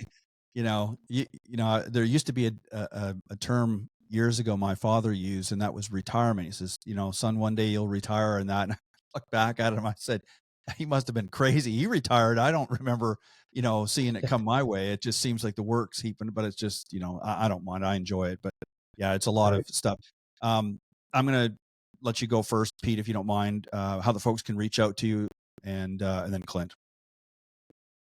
There used to be a term years ago my father used, and that was retirement. He says, son, one day you'll retire, and that. And I looked back at him. I said, he must have been crazy. He retired. I don't remember, seeing it come my way. It just seems like the work's heaping, but it's just, I don't mind. I enjoy it, but yeah, it's a lot of stuff. I'm going to let you go first, Pete, if you don't mind, how the folks can reach out to you, and then Clint.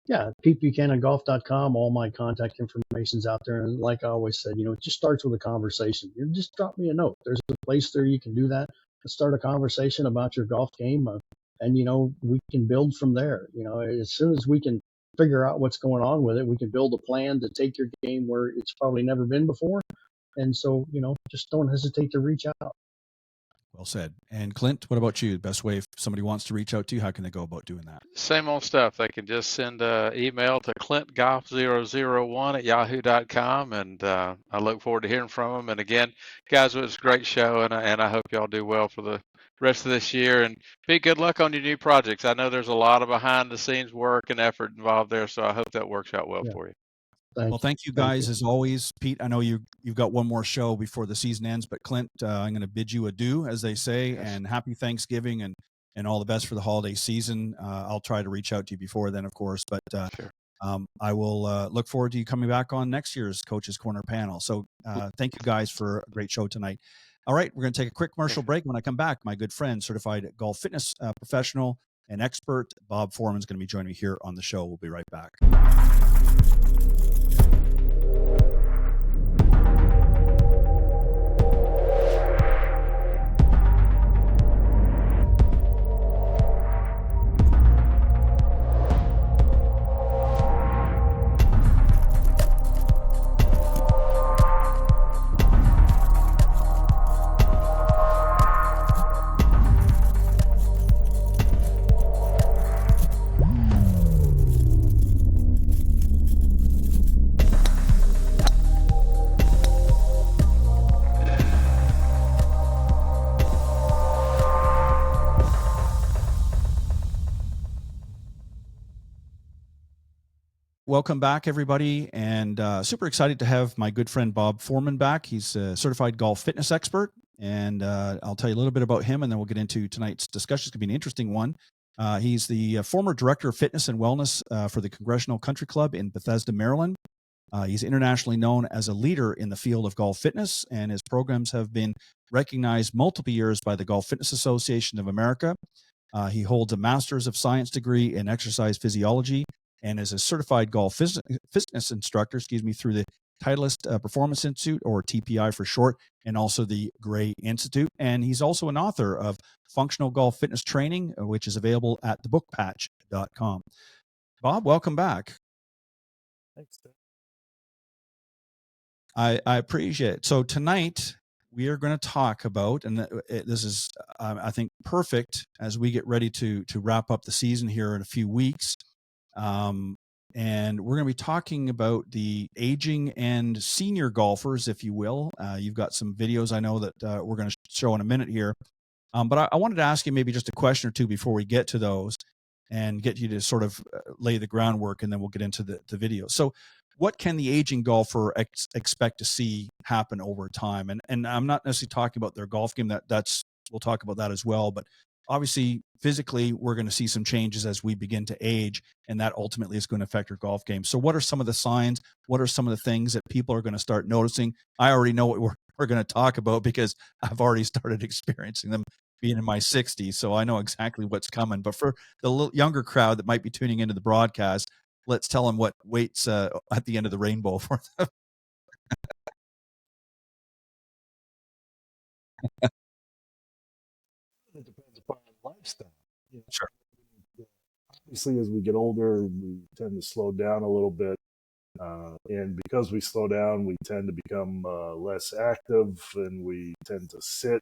Yeah, PeteBuchananGolf.com. All my contact information's out there. And like I always said, it just starts with a conversation. Just drop me a note. There's a place there you can do that. Start a conversation about your golf game. And, we can build from there. As soon as we can figure out what's going on with it, we can build a plan to take your game where it's probably never been before. And so, just don't hesitate to reach out. Well said. And Clint, what about you? The best way if somebody wants to reach out to you, how can they go about doing that? Same old stuff. They can just send an email to clintgolf001@yahoo.com, and I look forward to hearing from them. And again, guys, it was a great show, and I hope y'all do well for the rest of this year, and Pete, good luck on your new projects. I know there's a lot of behind the scenes work and effort involved there, so I hope that works out well for you. Thank you guys as always. Pete, I know you've got one more show before the season ends, but Clint, I'm going to bid you adieu, as they say, and happy Thanksgiving and all the best for the holiday season. I'll try to reach out to you before then, of course, but sure. I will look forward to you coming back on next year's Coach's Corner panel. So thank you guys for a great show tonight. All right, we're going to take a quick commercial break. When I come back, my good friend, certified golf fitness professional and expert, Bob Forman, is going to be joining me here on the show. We'll be right back. Welcome back, everybody, and super excited to have my good friend Bob Forman back. He's a certified golf fitness expert, and I'll tell you a little bit about him, and then we'll get into tonight's discussion. It's going to be an interesting one. He's the former director of fitness and wellness for the Congressional Country Club in Bethesda, Maryland. He's internationally known as a leader in the field of golf fitness, and his programs have been recognized multiple years by the Golf Fitness Association of America. He holds a Master's of Science degree in exercise physiology and is a certified golf fitness instructor, through the Titleist Performance Institute, or TPI for short, and also the Gray Institute. And he's also an author of Functional Golf Fitness Training, which is available at thebookpatch.com. Bob, welcome back. Thanks, Ted. I appreciate it. So tonight we are going to talk about, and this is, I think, perfect as we get ready to wrap up the season here in a few weeks. And we're going to be talking about the aging and senior golfers, if you will. You've got some videos I know that we're going to show in a minute here. But I wanted to ask you maybe just a question or two before we get to those and get you to sort of lay the groundwork, and then we'll get into the video. So what can the aging golfer expect to see happen over time? And I'm not necessarily talking about their golf game. That's we'll talk about that as well. But obviously, physically, we're going to see some changes as we begin to age, and that ultimately is going to affect your golf game. So what are some of the signs? What are some of the things that people are going to start noticing? I already know what we're going to talk about because I've already started experiencing them being in my 60s. So I know exactly what's coming. But for the little younger crowd that might be tuning into the broadcast, let's tell them what waits at the end of the rainbow for them. It depends upon lifestyle. Sure. Obviously, as we get older, we tend to slow down a little bit. And because we slow down, we tend to become less active, and we tend to sit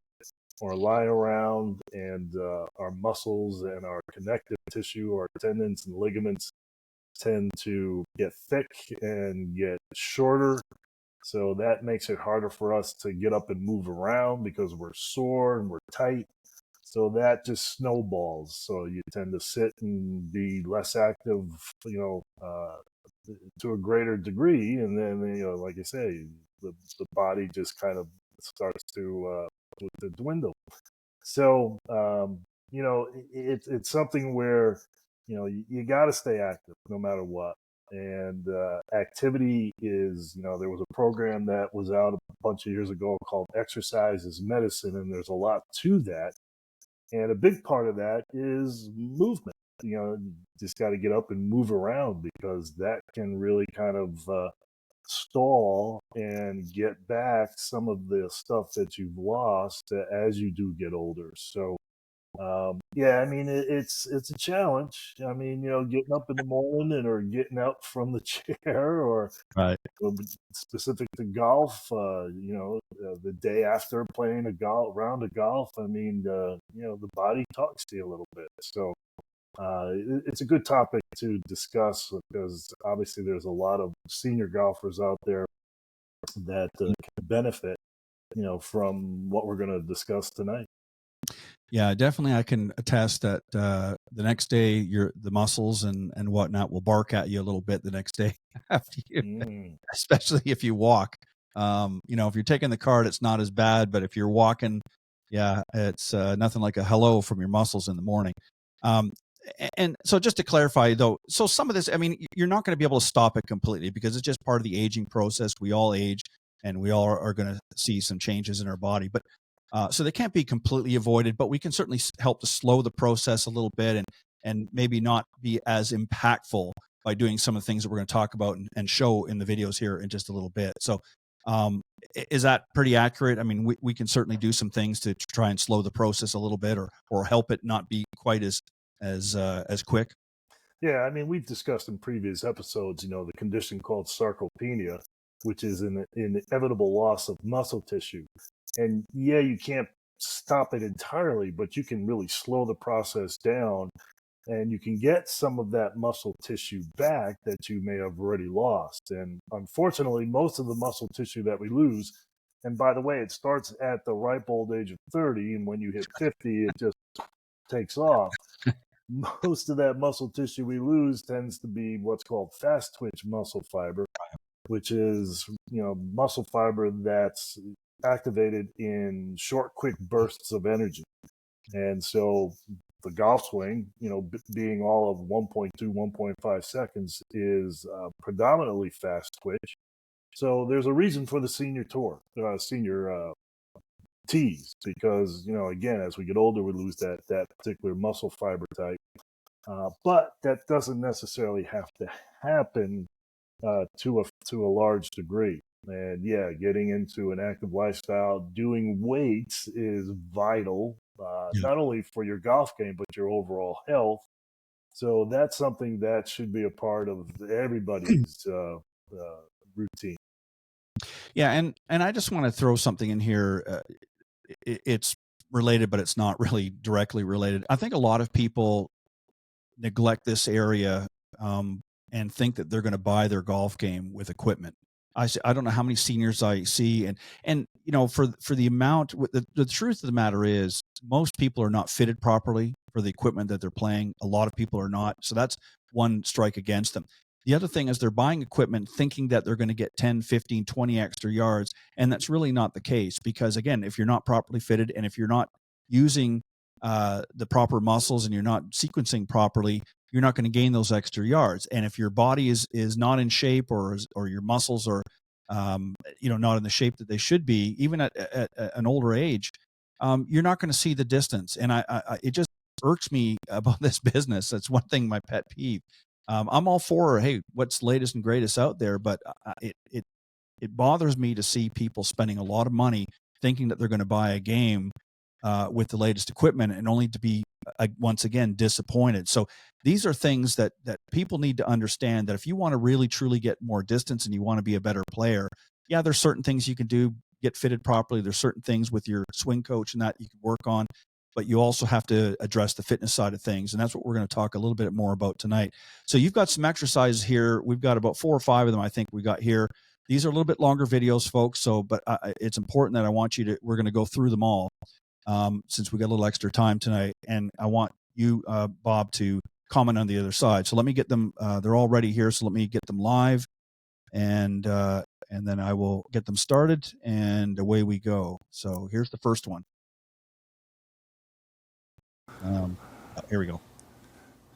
or lie around, and our muscles and our connective tissue, our tendons and ligaments tend to get thick and get shorter. So that makes it harder for us to get up and move around because we're sore and we're tight. So that just snowballs. So you tend to sit and be less active, to a greater degree. And then, like I say, the body just kind of starts to dwindle. So, it's something where, you got to stay active no matter what. And activity is, there was a program that was out a bunch of years ago called Exercise is Medicine, and there's a lot to that. And a big part of that is movement. You just got to get up and move around, because that can really kind of stall and get back some of the stuff that you've lost as you do get older. So, yeah, I mean, it's a challenge. I mean, getting up in the morning or getting out from the chair, or Right. specific to golf, the day after playing a round of golf. I mean, the body talks to you a little bit. So it's a good topic to discuss, because obviously there's a lot of senior golfers out there that can benefit, from what we're going to discuss tonight. Yeah, definitely. I can attest that the next day, the muscles and whatnot will bark at you a little bit the next day after you, especially if you walk. If you're taking the cart, it's not as bad, but if you're walking, yeah, it's nothing like a hello from your muscles in the morning. And so just to clarify though, so some of this, I mean, you're not going to be able to stop it completely because it's just part of the aging process. We all age, and we all are going to see some changes in our body, but so they can't be completely avoided, but we can certainly help to slow the process a little bit, and maybe not be as impactful by doing some of the things that we're going to talk about and show in the videos here in just a little bit. So is that pretty accurate? I mean, we can certainly do some things to try and slow the process a little bit, or help it not be quite as quick. Yeah, I mean, we've discussed in previous episodes, the condition called sarcopenia, which is an inevitable loss of muscle tissue. And yeah, you can't stop it entirely, but you can really slow the process down, and you can get some of that muscle tissue back that you may have already lost. And unfortunately, most of the muscle tissue that we lose, and by the way, it starts at the ripe old age of 30, and when you hit 50, it just takes off. most of that muscle tissue we lose tends to be what's called fast twitch muscle fiber, which is, muscle fiber that's activated in short, quick bursts of energy. And so the golf swing, being all of 1.2, 1.5 seconds is predominantly fast twitch. So there's a reason for the senior tour, senior tees, because, again, as we get older, we lose that particular muscle fiber type. But that doesn't necessarily have to happen to a large degree. And yeah, getting into an active lifestyle, doing weights is vital, not only for your golf game, but your overall health. So that's something that should be a part of everybody's routine. Yeah, and I just want to throw something in here. It's related, but it's not really directly related. I think a lot of people neglect this area and think that they're going to buy their golf game with equipment. I don't know how many seniors I see, and for the amount, the truth of the matter is most people are not fitted properly for the equipment that they're playing. A lot of people are not, so that's one strike against them. The other thing is they're buying equipment thinking that they're going to get 10, 15, 20 extra yards, and that's really not the case, because again, if you're not properly fitted and if you're not using the proper muscles and you're not sequencing properly, you're not going to gain those extra yards. And if your body is not in shape, or your muscles are not in the shape that they should be, even at an older age, you're not going to see the distance. And I it just irks me about this business. That's one thing, my pet peeve. I'm all for, hey, what's latest and greatest out there, but it bothers me to see people spending a lot of money thinking that they're going to buy a game with the latest equipment, and only to be once again disappointed. So these are things that people need to understand, that if you want to really truly get more distance and you want to be a better player, yeah, there's certain things you can do, get fitted properly. There's certain things with your swing coach and that you can work on, but you also have to address the fitness side of things. And that's what we're going to talk a little bit more about tonight. So you've got some exercises here. We've got about 4 or 5 of them, I think we got here. These are a little bit longer videos, folks. So, but it's important that we're going to go through them all. Since we got a little extra time tonight, and I want you, Bob, to comment on the other side. So let me get them. They're all ready here. So let me get them live, and then I will get them started, and away we go. So here's the first one. Here we go.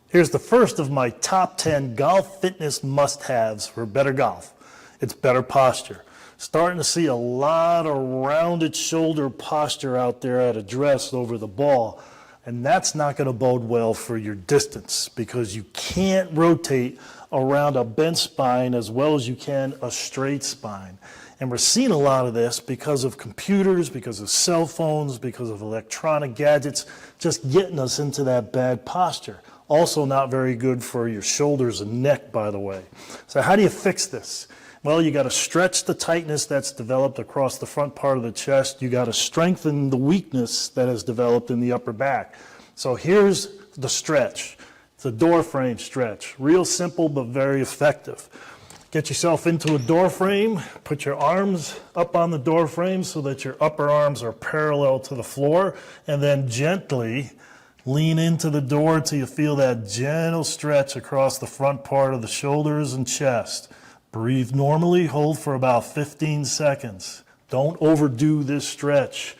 Here's the first of my top 10 golf fitness must-haves for better golf. It's better posture. Starting to see a lot of rounded shoulder posture out there at address over the ball, and that's not going to bode well for your distance, because you can't rotate around a bent spine as well as you can a straight spine. And we're seeing a lot of this because of computers, because of cell phones, because of electronic gadgets, just getting us into that bad posture. Also not very good for your shoulders and neck, by the way. So how do you fix this? Well, you got to stretch the tightness that's developed across the front part of the chest. You got to strengthen the weakness that has developed in the upper back. So here's the stretch. It's a door frame stretch. Real simple, but very effective. Get yourself into a door frame. Put your arms up on the door frame so that your upper arms are parallel to the floor, and then gently lean into the door till you feel that gentle stretch across the front part of the shoulders and chest. Breathe normally, hold for about 15 seconds. Don't overdo this stretch.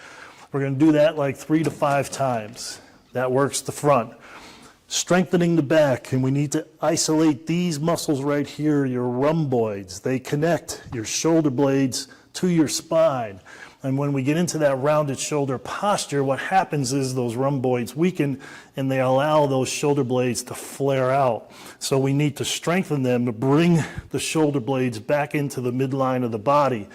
We're going to do that like 3 to 5 times. That works the front. Strengthening the back, and we need to isolate these muscles right here, your rhomboids. They connect your shoulder blades to your spine. And when we get into that rounded shoulder posture, what happens is those rhomboids weaken and they allow those shoulder blades to flare out. So we need to strengthen them to bring the shoulder blades back into the midline of the body.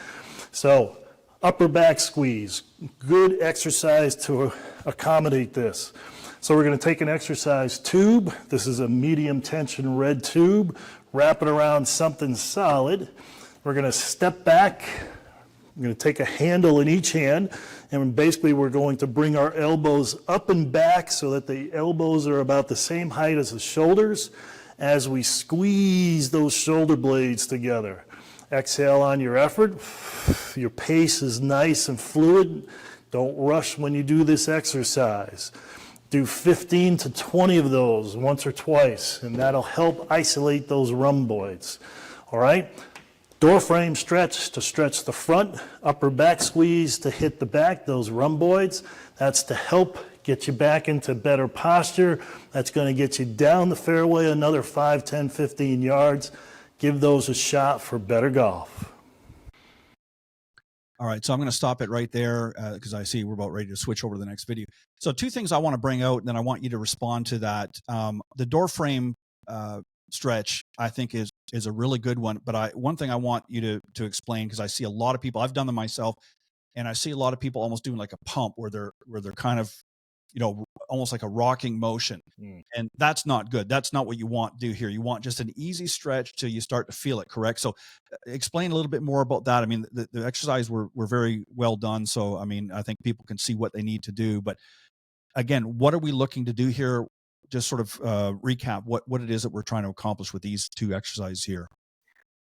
So upper back squeeze, good exercise to accommodate this. So we're going to take an exercise tube. This is a medium tension red tube. Wrap it around something solid. We're going to step back. I'm going to take a handle in each hand, and basically we're going to bring our elbows up and back so that the elbows are about the same height as the shoulders as we squeeze those shoulder blades together. Exhale on your effort. Your pace is nice and fluid. Don't rush when you do this exercise. Do 15 to 20 of those once or twice, and that'll help isolate those rhomboids. All right? Door frame stretch to stretch the front, upper back squeeze to hit the back, those rhomboids. That's to help get you back into better posture. That's going to get you down the fairway another 5, 10, 15 yards. Give those a shot for better golf. All right, so I'm going to stop it right there because I see we're about ready to switch over to the next video. So two things I want to bring out, and then I want you to respond to that. The door frame stretch, I think, is a really good one. But one thing I want you to explain, because I see a lot of people, I've done them myself, and I see a lot of people almost doing like a pump where they're kind of, almost like a rocking motion. And that's not good. That's not what you want to do here. You want just an easy stretch till you start to feel it, correct? So explain a little bit more about that. I mean, the exercise were very well done. So, I mean, I think people can see what they need to do. But again, what are we looking to do here? Just sort of recap what it is that we're trying to accomplish with these two exercises here.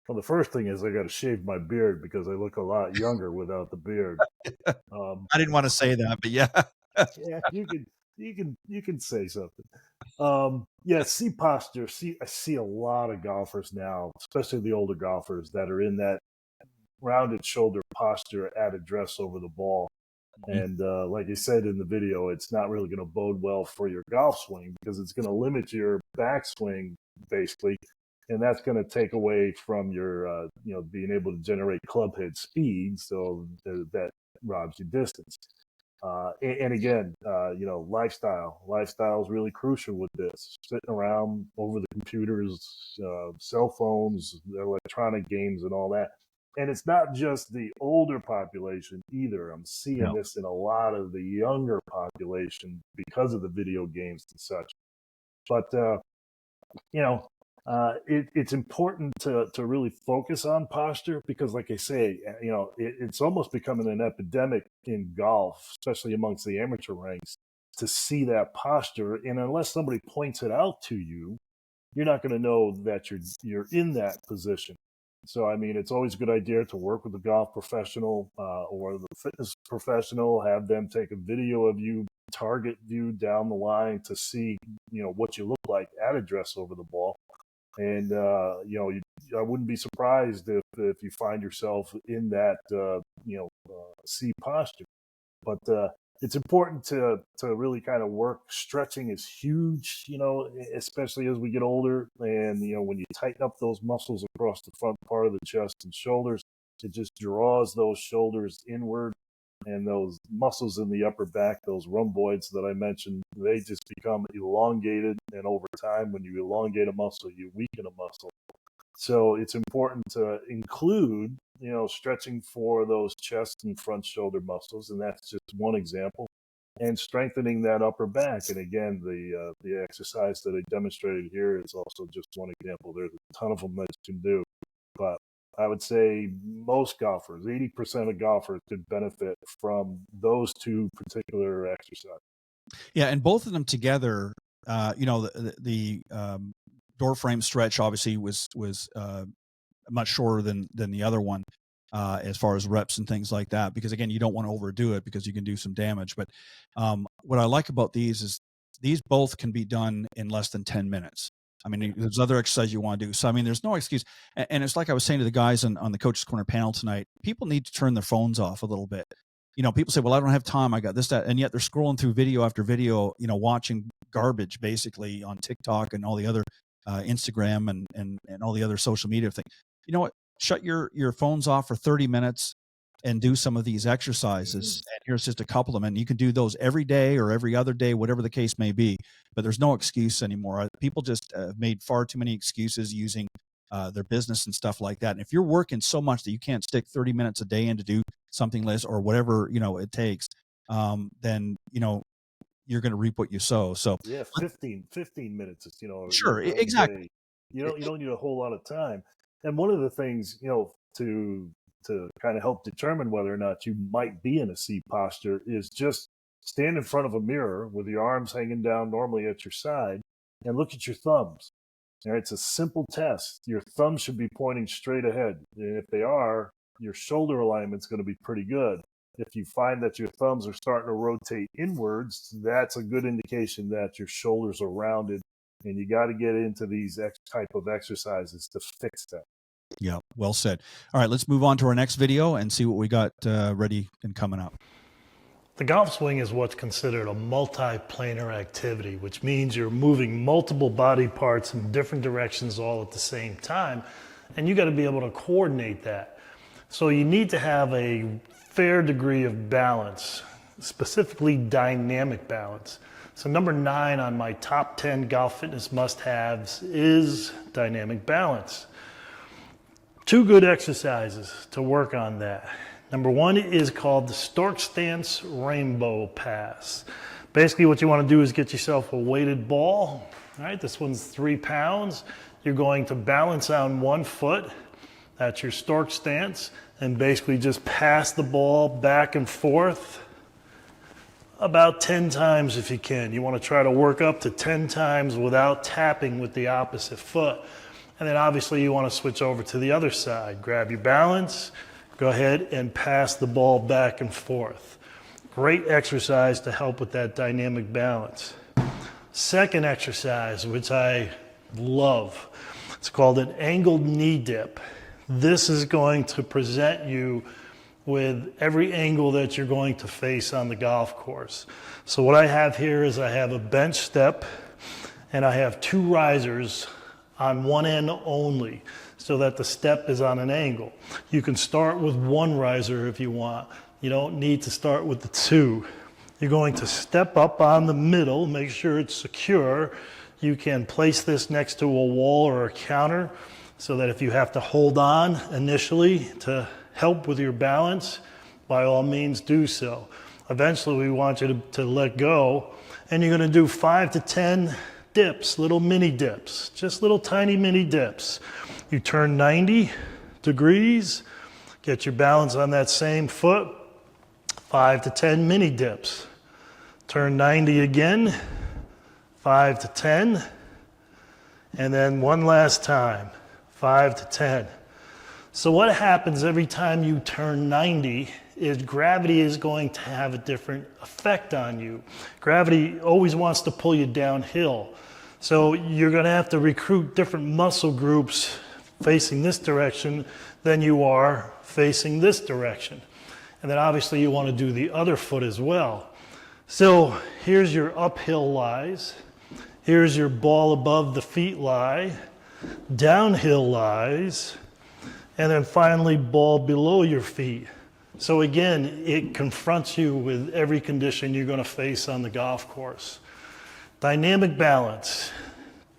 Well, the first thing is I got to shave my beard because I look a lot younger without the beard. I didn't want to say that, but yeah. Yeah, you can say something. Yeah, see posture. I see a lot of golfers now, especially the older golfers, that are in that rounded shoulder posture at address over the ball. And like you said in the video, it's not really going to bode well for your golf swing because it's going to limit your backswing basically, and that's going to take away from your being able to generate club head speed. So that robs you distance. And again, lifestyle is really crucial with this. Sitting around over the computers, cell phones, electronic games, and all that. And it's not just the older population either. I'm seeing this in a lot of the younger population because of the video games and such. But it's important to really focus on posture because, like I say, it's almost becoming an epidemic in golf, especially amongst the amateur ranks, to see that posture. And unless somebody points it out to you, you're not going to know that you're in that position. So, I mean, it's always a good idea to work with a golf professional or the fitness professional, have them take a video of you, target view down the line to see, what you look like at address over the ball. And, I wouldn't be surprised if you find yourself in that, C posture. But it's important to really kind of work. Stretching is huge, especially as we get older. And, when you tighten up those muscles across the front part of the chest and shoulders, it just draws those shoulders inward. And those muscles in the upper back, those rhomboids that I mentioned, they just become elongated. And over time, when you elongate a muscle, you weaken a muscle. So it's important to include, stretching for those chest and front shoulder muscles. And that's just one example. And strengthening that upper back. And again, the exercise that I demonstrated here is also just one example. There's a ton of them that you can do. But I would say most golfers, 80% of golfers, could benefit from those two particular exercises. Yeah, and both of them together, the door frame stretch obviously was much shorter than the other one as far as reps and things like that. Because again, you don't want to overdo it because you can do some damage. But what I like about these is these both can be done in less than 10 minutes. I mean, there's other exercise you want to do. So, I mean, there's no excuse. And it's like I was saying to the guys on the Coach's Corner panel tonight, people need to turn their phones off a little bit. People say, well, I don't have time. I got this, that. And yet they're scrolling through video after video, watching garbage basically on TikTok and all the other Instagram and all the other social media things. You know what? Shut your phones off for 30 minutes and do some of these exercises. And here's just a couple of them. And you can do those every day or every other day, whatever the case may be. But there's no excuse anymore. People just have made far too many excuses using their business and stuff like that. And if you're working so much that you can't stick 30 minutes a day in to do something less or whatever, it takes, then, you're going to reap what you sow. So yeah, 15 minutes is, sure, exactly. You don't need a whole lot of time. And one of the things, to kind of help determine whether or not you might be in a C posture is just stand in front of a mirror with your arms hanging down normally at your side and look at your thumbs. All right, it's a simple test. Your thumbs should be pointing straight ahead. And if they are, your shoulder alignment's going to be pretty good. If you find that your thumbs are starting to rotate inwards, that's a good indication that your shoulders are rounded, and you got to get into these type of exercises to fix that. Yeah, well said. All right, let's move on to our next video and see what we got ready and coming up. The golf swing is what's considered a multi-planar activity, which means you're moving multiple body parts in different directions all at the same time, and you got to be able to coordinate that. So you need to have a fair degree of balance, specifically dynamic balance. So number 9 on my top 10 golf fitness must-haves is dynamic balance. 2 good exercises to work on that. Number 1 is called the Stork Stance Rainbow Pass. Basically what you want to do is get yourself a weighted ball. All right, this one's 3 pounds. You're going to balance on one foot. That's your stork stance. And basically just pass the ball back and forth about 10 times if you can. You want to try to work up to 10 times without tapping with the opposite foot. And then obviously you want to switch over to the other side. Grab your balance. Go ahead and pass the ball back and forth. Great exercise to help with that dynamic balance. Second exercise, which I love, it's called an angled knee dip. This is going to present you with every angle that you're going to face on the golf course. So what I have here is I have a bench step and I have 2 risers on one end only, so that the step is on an angle. You can start with 1 riser if you want. You don't need to start with the 2. You're going to step up on the middle, make sure it's secure. You can place this next to a wall or a counter so that if you have to hold on initially to help with your balance, by all means do so. Eventually we want you to let go, and you're going to do 5 to 10 dips, little mini dips, just little tiny mini dips. You turn 90 degrees, get your balance on that same foot, 5 to 10 mini dips. Turn 90 again, 5 to 10, and then one last time, 5 to 10. So what happens every time you turn 90 is gravity is going to have a different effect on you. Gravity always wants to pull you downhill. So you're going to have to recruit different muscle groups facing this direction than you are facing this direction. And then obviously you want to do the other foot as well. So here's your uphill lies. Here's your ball above the feet lie. Downhill lies. And then finally ball below your feet. So again, it confronts you with every condition you're going to face on the golf course. Dynamic balance,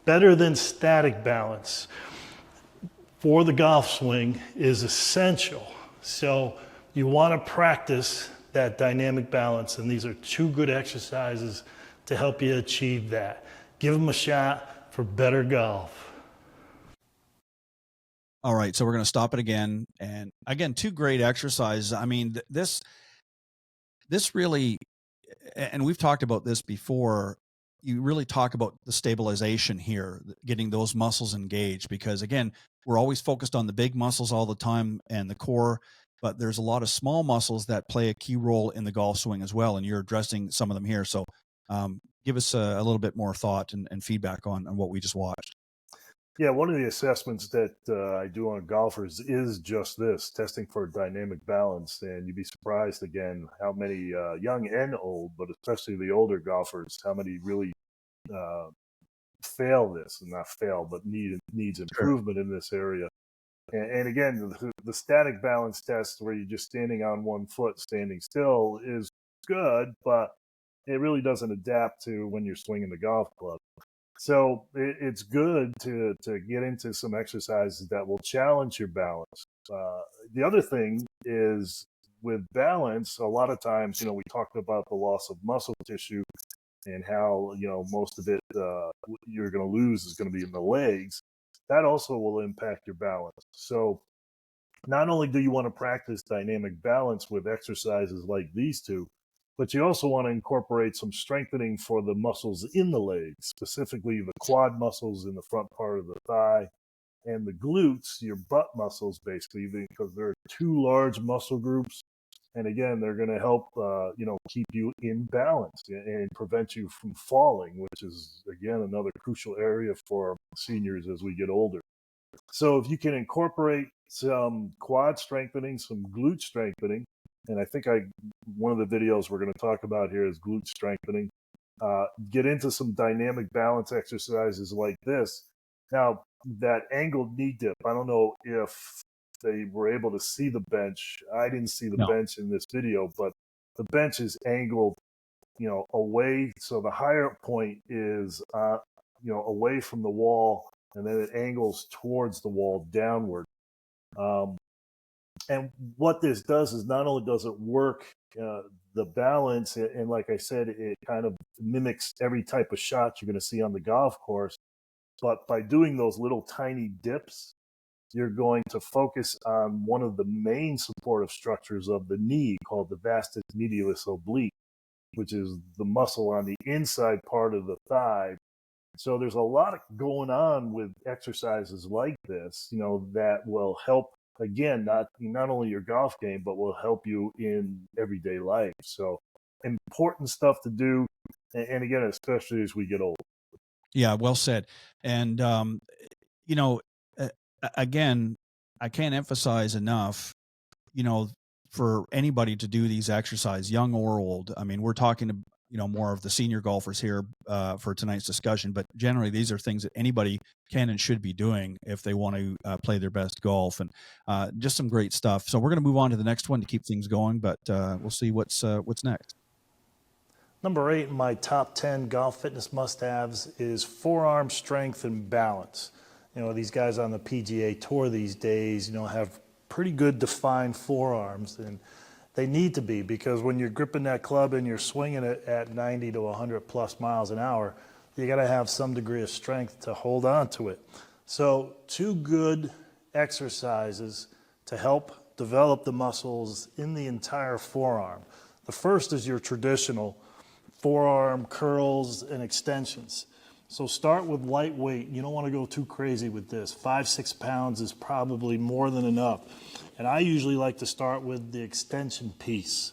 better than static balance for the golf swing is essential. So you want to practice that dynamic balance, and these are 2 good exercises to help you achieve that. Give them a shot for better golf. All right, so we're going to stop it again. And again, 2 great exercises. I mean, this really, and we've talked about this before, you really talk about the stabilization here, getting those muscles engaged, because again, we're always focused on the big muscles all the time and the core, but there's a lot of small muscles that play a key role in the golf swing as well. And you're addressing some of them here. So give us a little bit more thought and feedback on what we just watched. Yeah, one of the assessments that I do on golfers is just this, testing for dynamic balance. And you'd be surprised, again, how many young and old, but especially the older golfers, how many really fail this, and not fail, but needs improvement in this area. And again, the static balance test where you're just standing on one foot, standing still, is good, but it really doesn't adapt to when you're swinging the golf club. So it's good to get into some exercises that will challenge your balance. The other thing is with balance, a lot of times, we talked about the loss of muscle tissue and how, most of it you're going to lose is going to be in the legs. That also will impact your balance. So not only do you want to practice dynamic balance with exercises like these 2, but you also want to incorporate some strengthening for the muscles in the legs, specifically the quad muscles in the front part of the thigh and the glutes, your butt muscles, basically, because there are 2 large muscle groups And again, they're going to help, keep you in balance and prevent you from falling, which is, again, another crucial area for seniors as we get older. So if you can incorporate some quad strengthening, some glute strengthening, and I think one of the videos we're going to talk about here is glute strengthening, get into some dynamic balance exercises like this. Now, that angled knee dip, I don't know if they were able to see the bench. I didn't see the bench in this video, but the bench is angled, away. So the higher point is, away from the wall, and then it angles towards the wall downward. And what this does is not only does it work the balance, and like I said, it kind of mimics every type of shot you're going to see on the golf course, but by doing those little tiny dips, you're going to focus on one of the main supportive structures of the knee called the vastus medialis oblique, which is the muscle on the inside part of the thigh. So there's a lot going on with exercises like this, that will help, again, not only your golf game, but will help you in everyday life. So important stuff to do. And again, especially as we get older. Yeah, well said. And, again, I can't emphasize enough, for anybody to do these exercises, young or old. I mean, we're talking, more of the senior golfers here for tonight's discussion, but generally these are things that anybody can and should be doing if they want to play their best golf, and just some great stuff. So we're going to move on to the next one to keep things going, but we'll see what's next. Number 8 in my top 10 golf fitness must-haves is forearm strength and balance. These guys on the PGA Tour these days, have pretty good defined forearms, and they need to be, because when you're gripping that club and you're swinging it at 90 to 100 plus miles an hour, you got to have some degree of strength to hold on to it. So 2 good exercises to help develop the muscles in the entire forearm. The first is your traditional forearm curls and extensions. So start with lightweight. You don't want to go too crazy with this. 5-6 pounds is probably more than enough. And I usually like to start with the extension piece,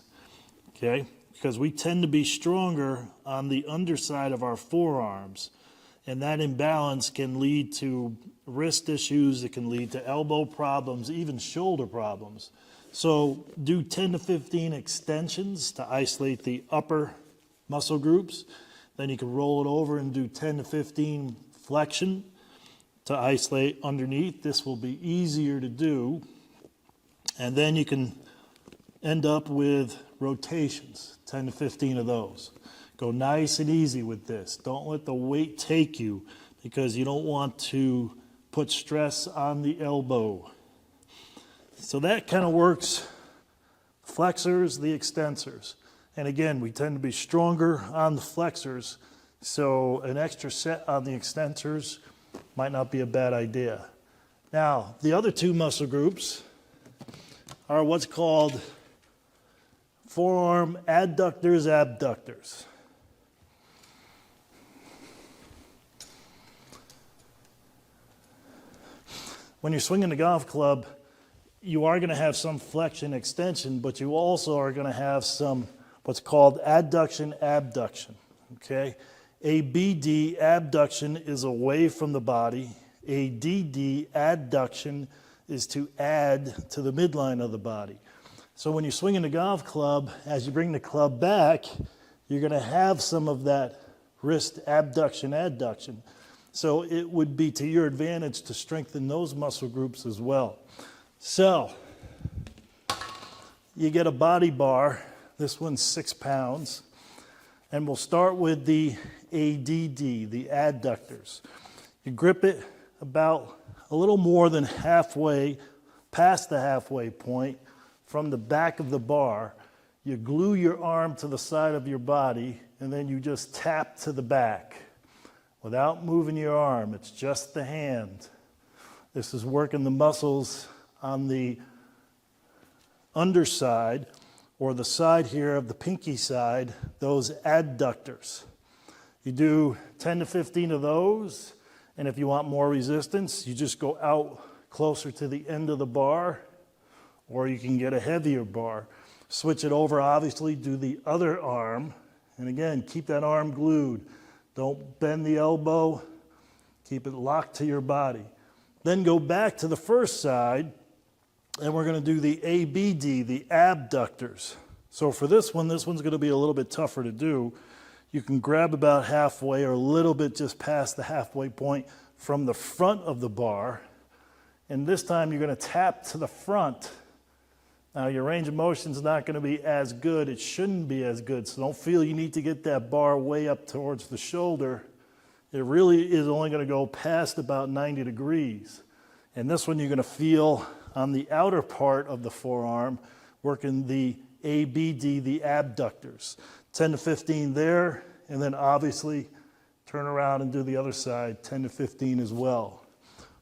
okay? Because we tend to be stronger on the underside of our forearms, and that imbalance can lead to wrist issues. It can lead to elbow problems, even shoulder problems. So do 10 to 15 extensions to isolate the upper muscle groups. Then you can roll it over and do 10 to 15 flexion to isolate underneath. This will be easier to do. And then you can end up with rotations, 10 to 15 of those. Go nice and easy with this. Don't let the weight take you, because you don't want to put stress on the elbow. So that kind of works. Flexors, the extensors. And again, we tend to be stronger on the flexors, so an extra set on the extensors might not be a bad idea. Now, the other 2 muscle groups are what's called forearm adductors, abductors. When you're swinging the golf club, you are going to have some flexion extension, but you also are going to have some what's called adduction, abduction, okay? ABD, abduction, is away from the body. ADD, adduction, is to add to the midline of the body. So when you're swinging the golf club, as you bring the club back, you're going to have some of that wrist abduction, adduction. So it would be to your advantage to strengthen those muscle groups as well. So you get a body bar. This one's 6 pounds. And we'll start with the ADD, the adductors. You grip it about a little more than halfway, past the halfway point, from the back of the bar. You glue your arm to the side of your body, and then you just tap to the back without moving your arm. It's just the hand. This is working the muscles on the underside, or the side here of the pinky side, those adductors. You do 10 to 15 of those, and if you want more resistance, you just go out closer to the end of the bar, or you can get a heavier bar. Switch it over, obviously, do the other arm. And again, keep that arm glued. Don't bend the elbow. Keep it locked to your body. Then go back to the first side, and we're going to do the ABD, the abductors. So for this one's going to be a little bit tougher to do. You can grab about halfway or a little bit just past the halfway point from the front of the bar. And this time you're going to tap to the front. Now your range of motion is not going to be as good. It shouldn't be as good. So don't feel you need to get that bar way up towards the shoulder. It really is only going to go past about 90 degrees. And this one you're going to feel on the outer part of the forearm, working the ABD, the abductors. 10 to 15 there, and then obviously turn around and do the other side, 10 to 15 as well.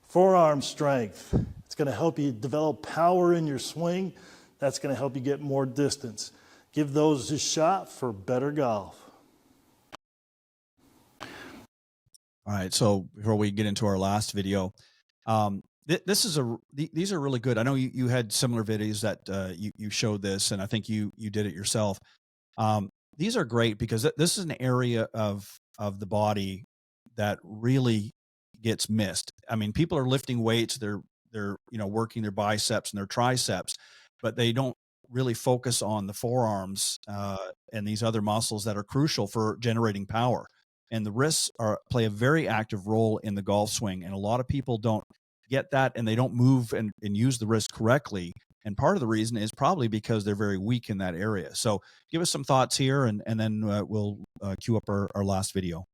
Forearm strength. It's going to help you develop power in your swing. That's going to help you get more distance. Give those a shot for better golf. All right, so before we get into our last video, these are really good. I know you had similar videos that you showed this, and I think you did it yourself. These are great because this is an area of the body that really gets missed. I mean, people are lifting weights, they're working their biceps and their triceps, but they don't really focus on the forearms and these other muscles that are crucial for generating power. And the wrists play a very active role in the golf swing, and a lot of people don't get that, and they don't move and use the wrist correctly. And part of the reason is probably because they're very weak in that area. So give us some thoughts here, and then we'll cue up our last video.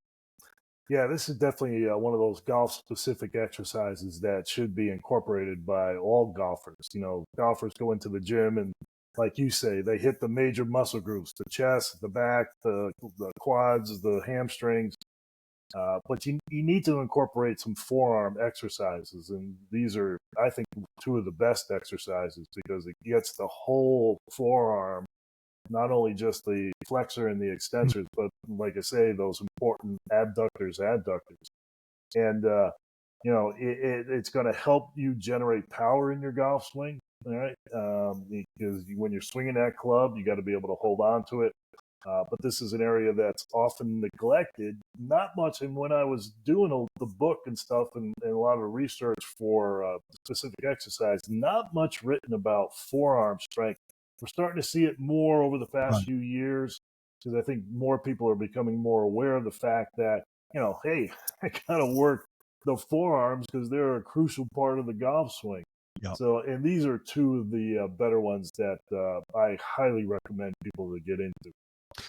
Yeah, this is definitely one of those golf-specific exercises that should be incorporated by all golfers. Golfers go into the gym and, like you say, they hit the major muscle groups, the chest, the back, the quads, the hamstrings. But you need to incorporate some forearm exercises. And these are, I think, two of the best exercises because it gets the whole forearm, not only just the flexor and the extensors, but like I say, those important adductors. And, it's going to help you generate power in your golf swing. All right. Because when you're swinging that club, you got to be able to hold on to it. But this is an area that's often neglected, not much. And when I was doing the book and stuff and a lot of research for specific exercise, not much written about forearm strength. We're starting to see it more over the past few years because I think more people are becoming more aware of the fact that, hey, I got to work the forearms because they're a crucial part of the golf swing. Yep. So, and these are two of the better ones that I highly recommend people to get into.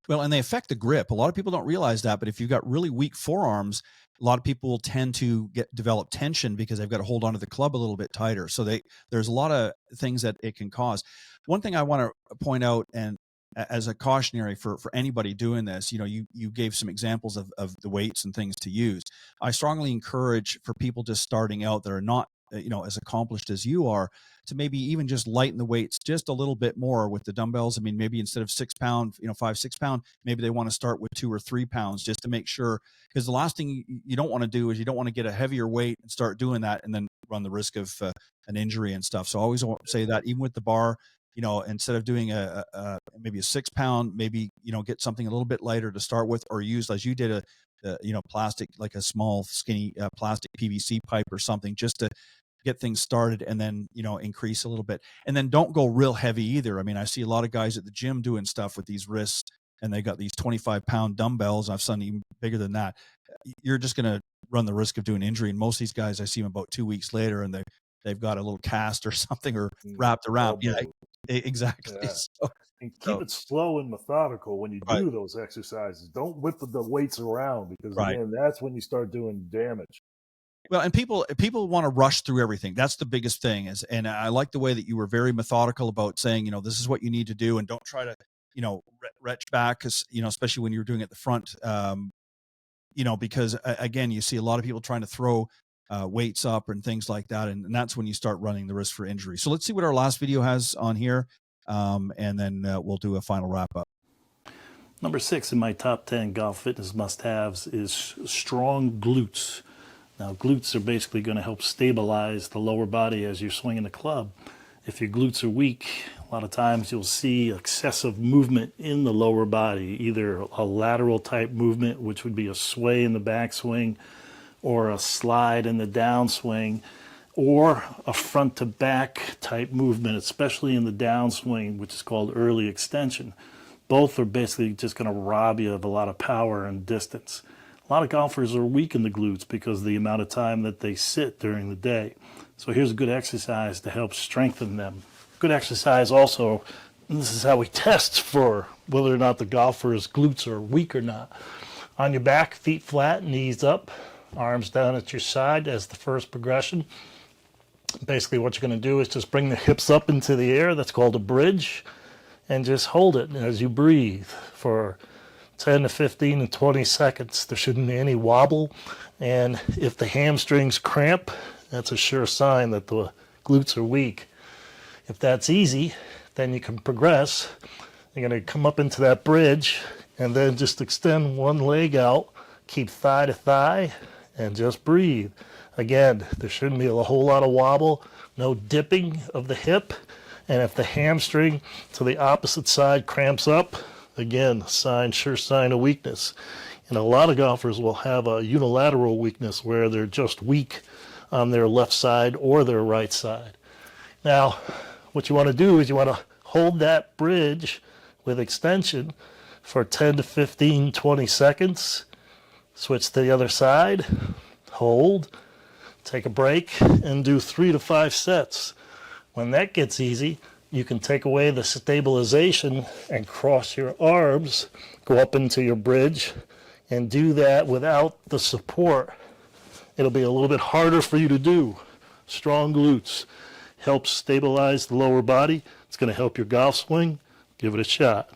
Well, and they affect the grip. A lot of people don't realize that, but if you've got really weak forearms, a lot of people will tend to develop tension because they've got to hold onto the club a little bit tighter. So there's a lot of things that it can cause. One thing I want to point out, and as a cautionary for anybody doing this, you gave some examples of the weights and things to use. I strongly encourage for people just starting out that are not as accomplished as you are, to maybe even just lighten the weights just a little bit more with the dumbbells. I mean, maybe instead of 6 pound, 5-6 pound, maybe they want to start with 2 or 3 pounds just to make sure, because the last thing you don't want to do is you don't want to get a heavier weight and start doing that and then run the risk of an injury and stuff. So I always say that even with the bar, instead of doing maybe a 6 pound, maybe, get something a little bit lighter to start with, or use, as you did, plastic, like a small skinny plastic PVC pipe or something, just to get things started, and then increase a little bit, and then don't go real heavy either. I mean, I see a lot of guys at the gym doing stuff with these wrists, and they got these 25-pound dumbbells. I've seen even bigger than that. You're just going to run the risk of doing injury. And most of these guys, I see them about 2 weeks later, and they've got a little cast or something or wrapped around. Yeah, exactly. Yeah. And keep it slow and methodical when you do those exercises. Don't whip the weights around because again, that's when you start doing damage. Well, and people want to rush through everything. That's the biggest thing and I like the way that you were very methodical about saying, this is what you need to do, and don't try to, retch back, because, especially when you're doing it at the front, because again, you see a lot of people trying to throw weights up and things like that. And that's when you start running the risk for injury. So let's see what our last video has on here. And then we'll do a final wrap up. Number 6 in my top 10 golf fitness must-haves is strong glutes. Now, glutes are basically going to help stabilize the lower body as you're swinging the club. If your glutes are weak, A lot of times you'll see excessive movement in the lower body, either a lateral type movement, which would be a sway in the backswing, or a slide in the downswing, or a front to back type movement, especially in the downswing, which is called early extension. Both are basically just going to rob you of a lot of power and distance. A lot of golfers are weak in the glutes because of the amount of time that they sit during the day. So here's a good exercise to help strengthen them. Good exercise also, and this is how we test for whether or not the golfer's glutes are weak or not. On your back, feet flat, knees up, arms down at your side as the first progression. Basically what you're going to do is just bring the hips up into the air. That's called a bridge. And just hold it as you breathe for 10 to 15 to 20 seconds. There shouldn't be any wobble. And if the hamstrings cramp, that's a sure sign that the glutes are weak. If that's easy, then you can progress. You're going to come up into that bridge and then just extend one leg out, keep thigh to thigh, and just breathe. Again, there shouldn't be a whole lot of wobble, no dipping of the hip. And if the hamstring to the opposite side cramps up, again, sure sign of weakness. And a lot of golfers will have a unilateral weakness where they're just weak on their left side or their right side. Now, what you want to do is you want to hold that bridge with extension for 10 to 15, 20 seconds. Switch to the other side, hold, take a break, and do 3 to 5 sets. When that gets easy, you can take away the stabilization and cross your arms, go up into your bridge, and do that without the support. It'll be a little bit harder for you to do. Strong glutes helps stabilize the lower body. It's going to help your golf swing. Give it a shot.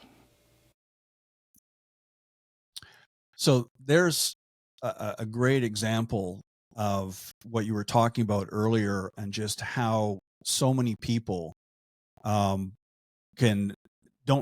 So there's a great example of what you were talking about earlier, and just how so many people don't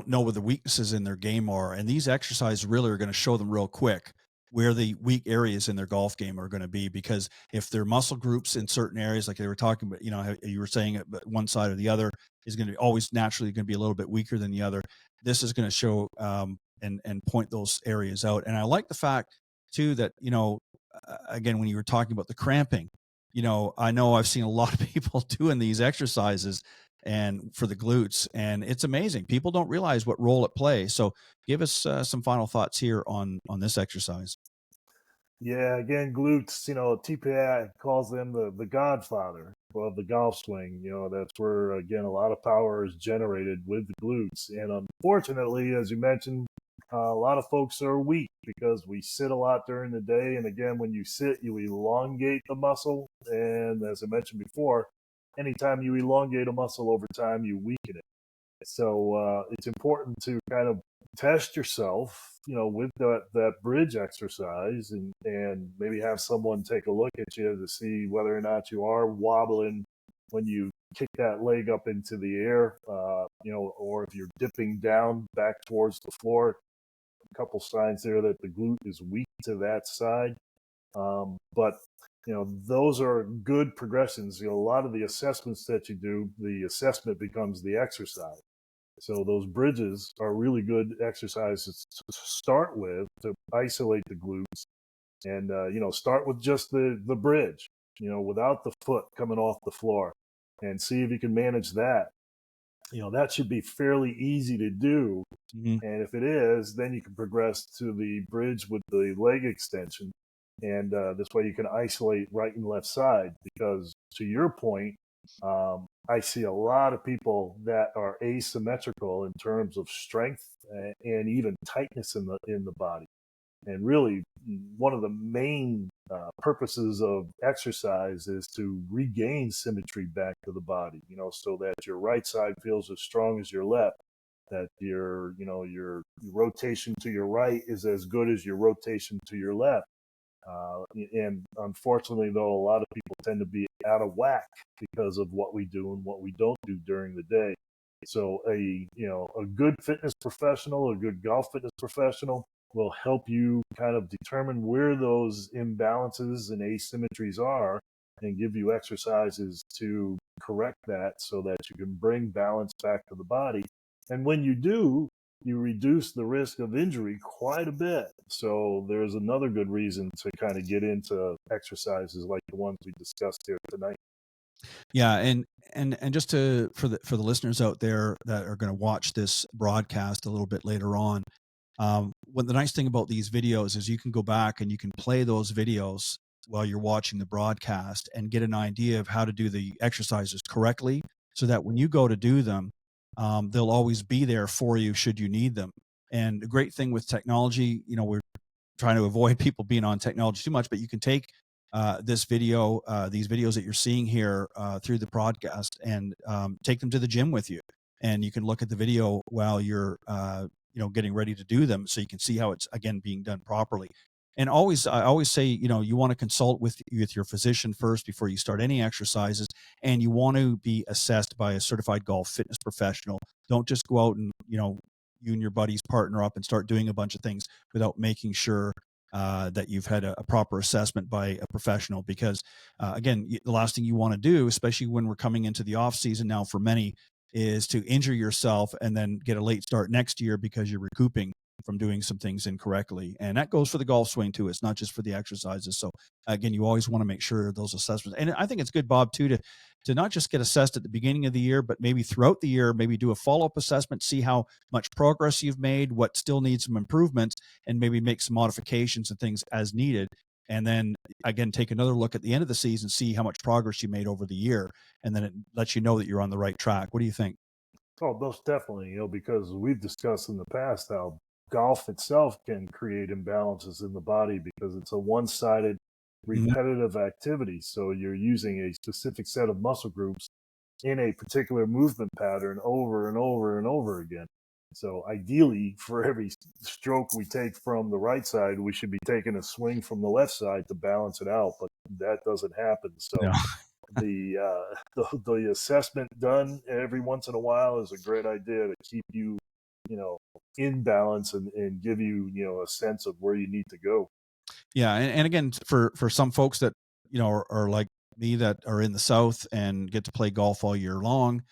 know what the weaknesses in their game are, and these exercises really are going to show them real quick where the weak areas in their golf game are going to be. Because if their muscle groups in certain areas, like they were talking about, you were saying one side or the other is going to be always naturally going to be a little bit weaker than the other, this is going to show and point those areas out. And I like the fact too that, again, when you were talking about the cramping, I know I've seen a lot of people doing these exercises and for the glutes, and it's amazing. People don't realize what role it plays. So give us some final thoughts here on this exercise. Yeah, again, glutes, TPI calls them the godfather of the golf swing. That's where, again, a lot of power is generated with the glutes. And unfortunately, as you mentioned, a lot of folks are weak because we sit a lot during the day. And again, when you sit, you elongate the muscle. And as I mentioned before, anytime you elongate a muscle over time, you weaken it. So it's important to kind of test yourself, with that bridge exercise, and maybe have someone take a look at you to see whether or not you are wobbling when you kick that leg up into the air, or if you're dipping down back towards the floor. A couple signs there that the glute is weak to that side. But those are good progressions. A lot of the assessments that you do, the assessment becomes the exercise. So those bridges are really good exercises to start with to isolate the glutes, and start with just the bridge, without the foot coming off the floor, and see if you can manage that. That should be fairly easy to do. Mm-hmm. And if it is, then you can progress to the bridge with the leg extension. And this way you can isolate right and left side, because to your point, I see a lot of people that are asymmetrical in terms of strength and even tightness in the body. And really, one of the main purposes of exercise is to regain symmetry back to the body, so that your right side feels as strong as your left, that your rotation to your right is as good as your rotation to your left. And unfortunately, though, a lot of people tend to be out of whack because of what we do and what we don't do during the day. So a good fitness professional, a good golf fitness professional, will help you kind of determine where those imbalances and asymmetries are, and give you exercises to correct that so that you can bring balance back to the body. And when you do, you reduce the risk of injury quite a bit. So there's another good reason to kind of get into exercises like the ones we discussed here tonight. Yeah, and just for the listeners out there that are going to watch this broadcast a little bit later on, what the nice thing about these videos is you can go back and you can play those videos while you're watching the broadcast and get an idea of how to do the exercises correctly, so that when you go to do them, they'll always be there for you should you need them. And the great thing with technology, we're trying to avoid people being on technology too much, but you can take these videos that you're seeing here through the podcast, and take them to the gym with you. And you can look at the video while you're, getting ready to do them, so you can see how it's again being done properly. And I always say, you want to consult with your physician first before you start any exercises, and you want to be assessed by a certified golf fitness professional. Don't just go out and, you and your buddies partner up and start doing a bunch of things without making sure that you've had a proper assessment by a professional. Because again, the last thing you want to do, especially when we're coming into the off season now for many, is to injure yourself and then get a late start next year because you're recouping from doing some things incorrectly. And that goes for the golf swing too. It's not just for the exercises. So again, you always want to make sure those assessments, and I think it's good, Bob, too, to not just get assessed at the beginning of the year, but maybe throughout the year, maybe do a follow-up assessment, see how much progress you've made, what still needs some improvements, and maybe make some modifications and things as needed. And then again, take another look at the end of the season, see how much progress you made over the year. And then it lets you know that you're on the right track. What do you think? Oh, most definitely, because we've discussed in the past how golf itself can create imbalances in the body because it's a one-sided repetitive activity. So you're using a specific set of muscle groups in a particular movement pattern over and over and over again. So ideally, for every stroke we take from the right side, we should be taking a swing from the left side to balance it out, but that doesn't happen. So No. the assessment done every once in a while is a great idea to keep you, in balance and give you, a sense of where you need to go. Yeah, and again, for some folks that are like me, that are in the South and get to play golf all year long,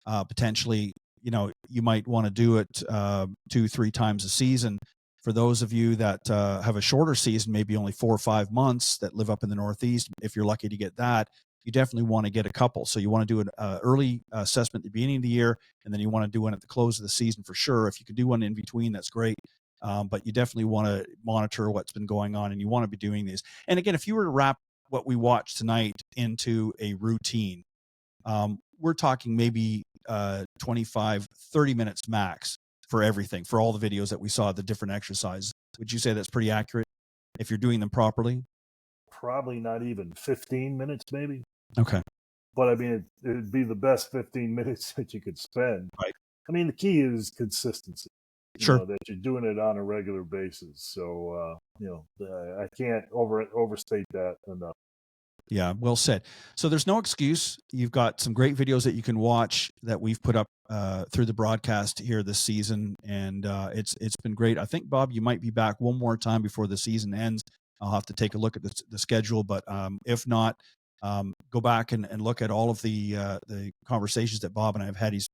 potentially, you might want to do it 2-3 times a season. For those of you that have a shorter season, maybe only 4 or 5 months, that live up in the Northeast, if you're lucky to get that, you definitely want to get a couple. So you want to do an early assessment at the beginning of the year, and then you want to do one at the close of the season for sure. If you could do one in between, that's great. But you definitely want to monitor what's been going on, and you want to be doing these. And again, if you were to wrap what we watched tonight into a routine, we're talking maybe 25, 30 minutes max for everything, for all the videos that we saw, the different exercises. Would you say that's pretty accurate if you're doing them properly? Probably not even 15 minutes, maybe. Okay. But I mean, it'd be the best 15 minutes that you could spend. Right. I mean, the key is consistency. Sure. That you're doing it on a regular basis. So, I can't overstate that enough. Yeah, well said. So there's no excuse. You've got some great videos that you can watch that we've put up through the broadcast here this season, and it's been great. I think, Bob, you might be back one more time before the season ends. I'll have to take a look at the schedule, but if not, go back and look at all of the conversations that Bob and I have had. He's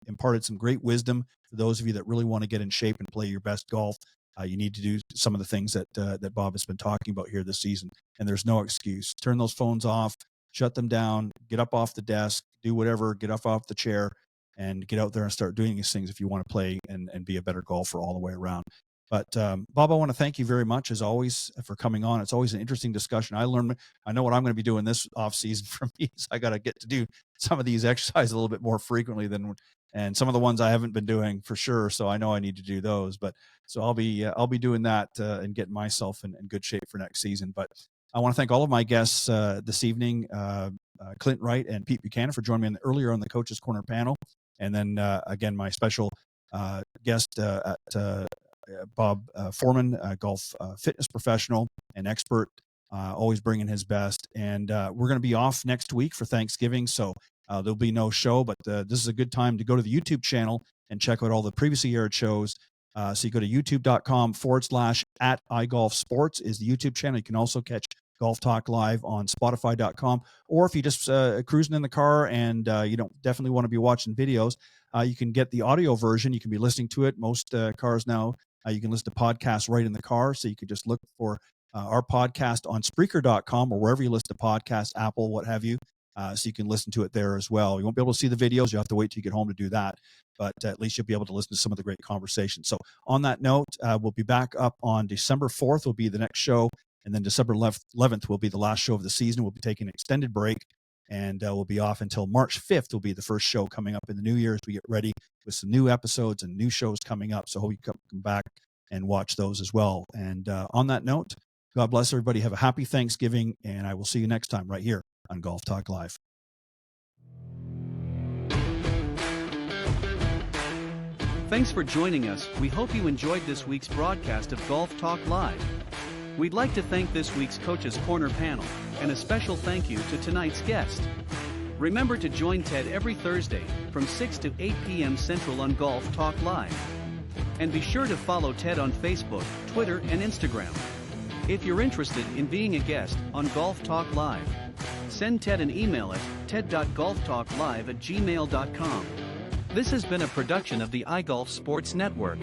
imparted some great wisdom for those of you that really want to get in shape and play your best golf. You need to do some of the things that Bob has been talking about here this season, and there's no excuse. Turn those phones off, shut them down, get up off the desk, do whatever, get up off the chair, and get out there and start doing these things if you want to play and be a better golfer all the way around. But Bob, I want to thank you very much, as always, for coming on. It's always an interesting discussion. I know what I'm going to be doing this off season for me. So I got to get to do some of these exercises a little bit more frequently and some of the ones I haven't been doing for sure. So I know I need to do those, but so I'll be doing that and getting myself in good shape for next season. But I want to thank all of my guests this evening, Clint Wright and Pete Buchanan, for joining me earlier on the Coach's Corner panel. And then again, my special guest at Bob Forman, golf fitness professional and expert, always bringing his best. And we're going to be off next week for Thanksgiving, so there'll be no show. But this is a good time to go to the YouTube channel and check out all the previously aired shows. So you go to youtube.com/@iGolfSports is the YouTube channel. You can also catch Golf Talk Live on Spotify.com. Or if you just cruising in the car and you don't definitely want to be watching videos, you can get the audio version. You can be listening to it. Most cars now, you can listen to podcasts right in the car. So you could just look for our podcast on Spreaker.com or wherever you listen to podcasts, Apple, what have you. So you can listen to it there as well. You won't be able to see the videos. You'll have to wait till you get home to do that. But at least you'll be able to listen to some of the great conversations. So on that note, we'll be back up on December 4th will be the next show. And then December 11th will be the last show of the season. We'll be taking an extended break, and we'll be off until March 5th will be the first show coming up in the new year as we get ready with some new episodes and new shows coming up. So hope you come back and watch those as well. And on that note, God bless everybody. Have a happy Thanksgiving, and I will see you next time right here on Golf Talk Live. Thanks for joining us. We hope you enjoyed this week's broadcast of Golf Talk Live. We'd like to thank this week's Coach's Corner panel, and a special thank you to tonight's guest. Remember to join Ted every Thursday from 6 to 8 p.m. Central on Golf Talk Live. And be sure to follow Ted on Facebook, Twitter, and Instagram. If you're interested in being a guest on Golf Talk Live, send Ted an email at ted.golftalklive@gmail.com. This has been a production of the iGolf Sports Network.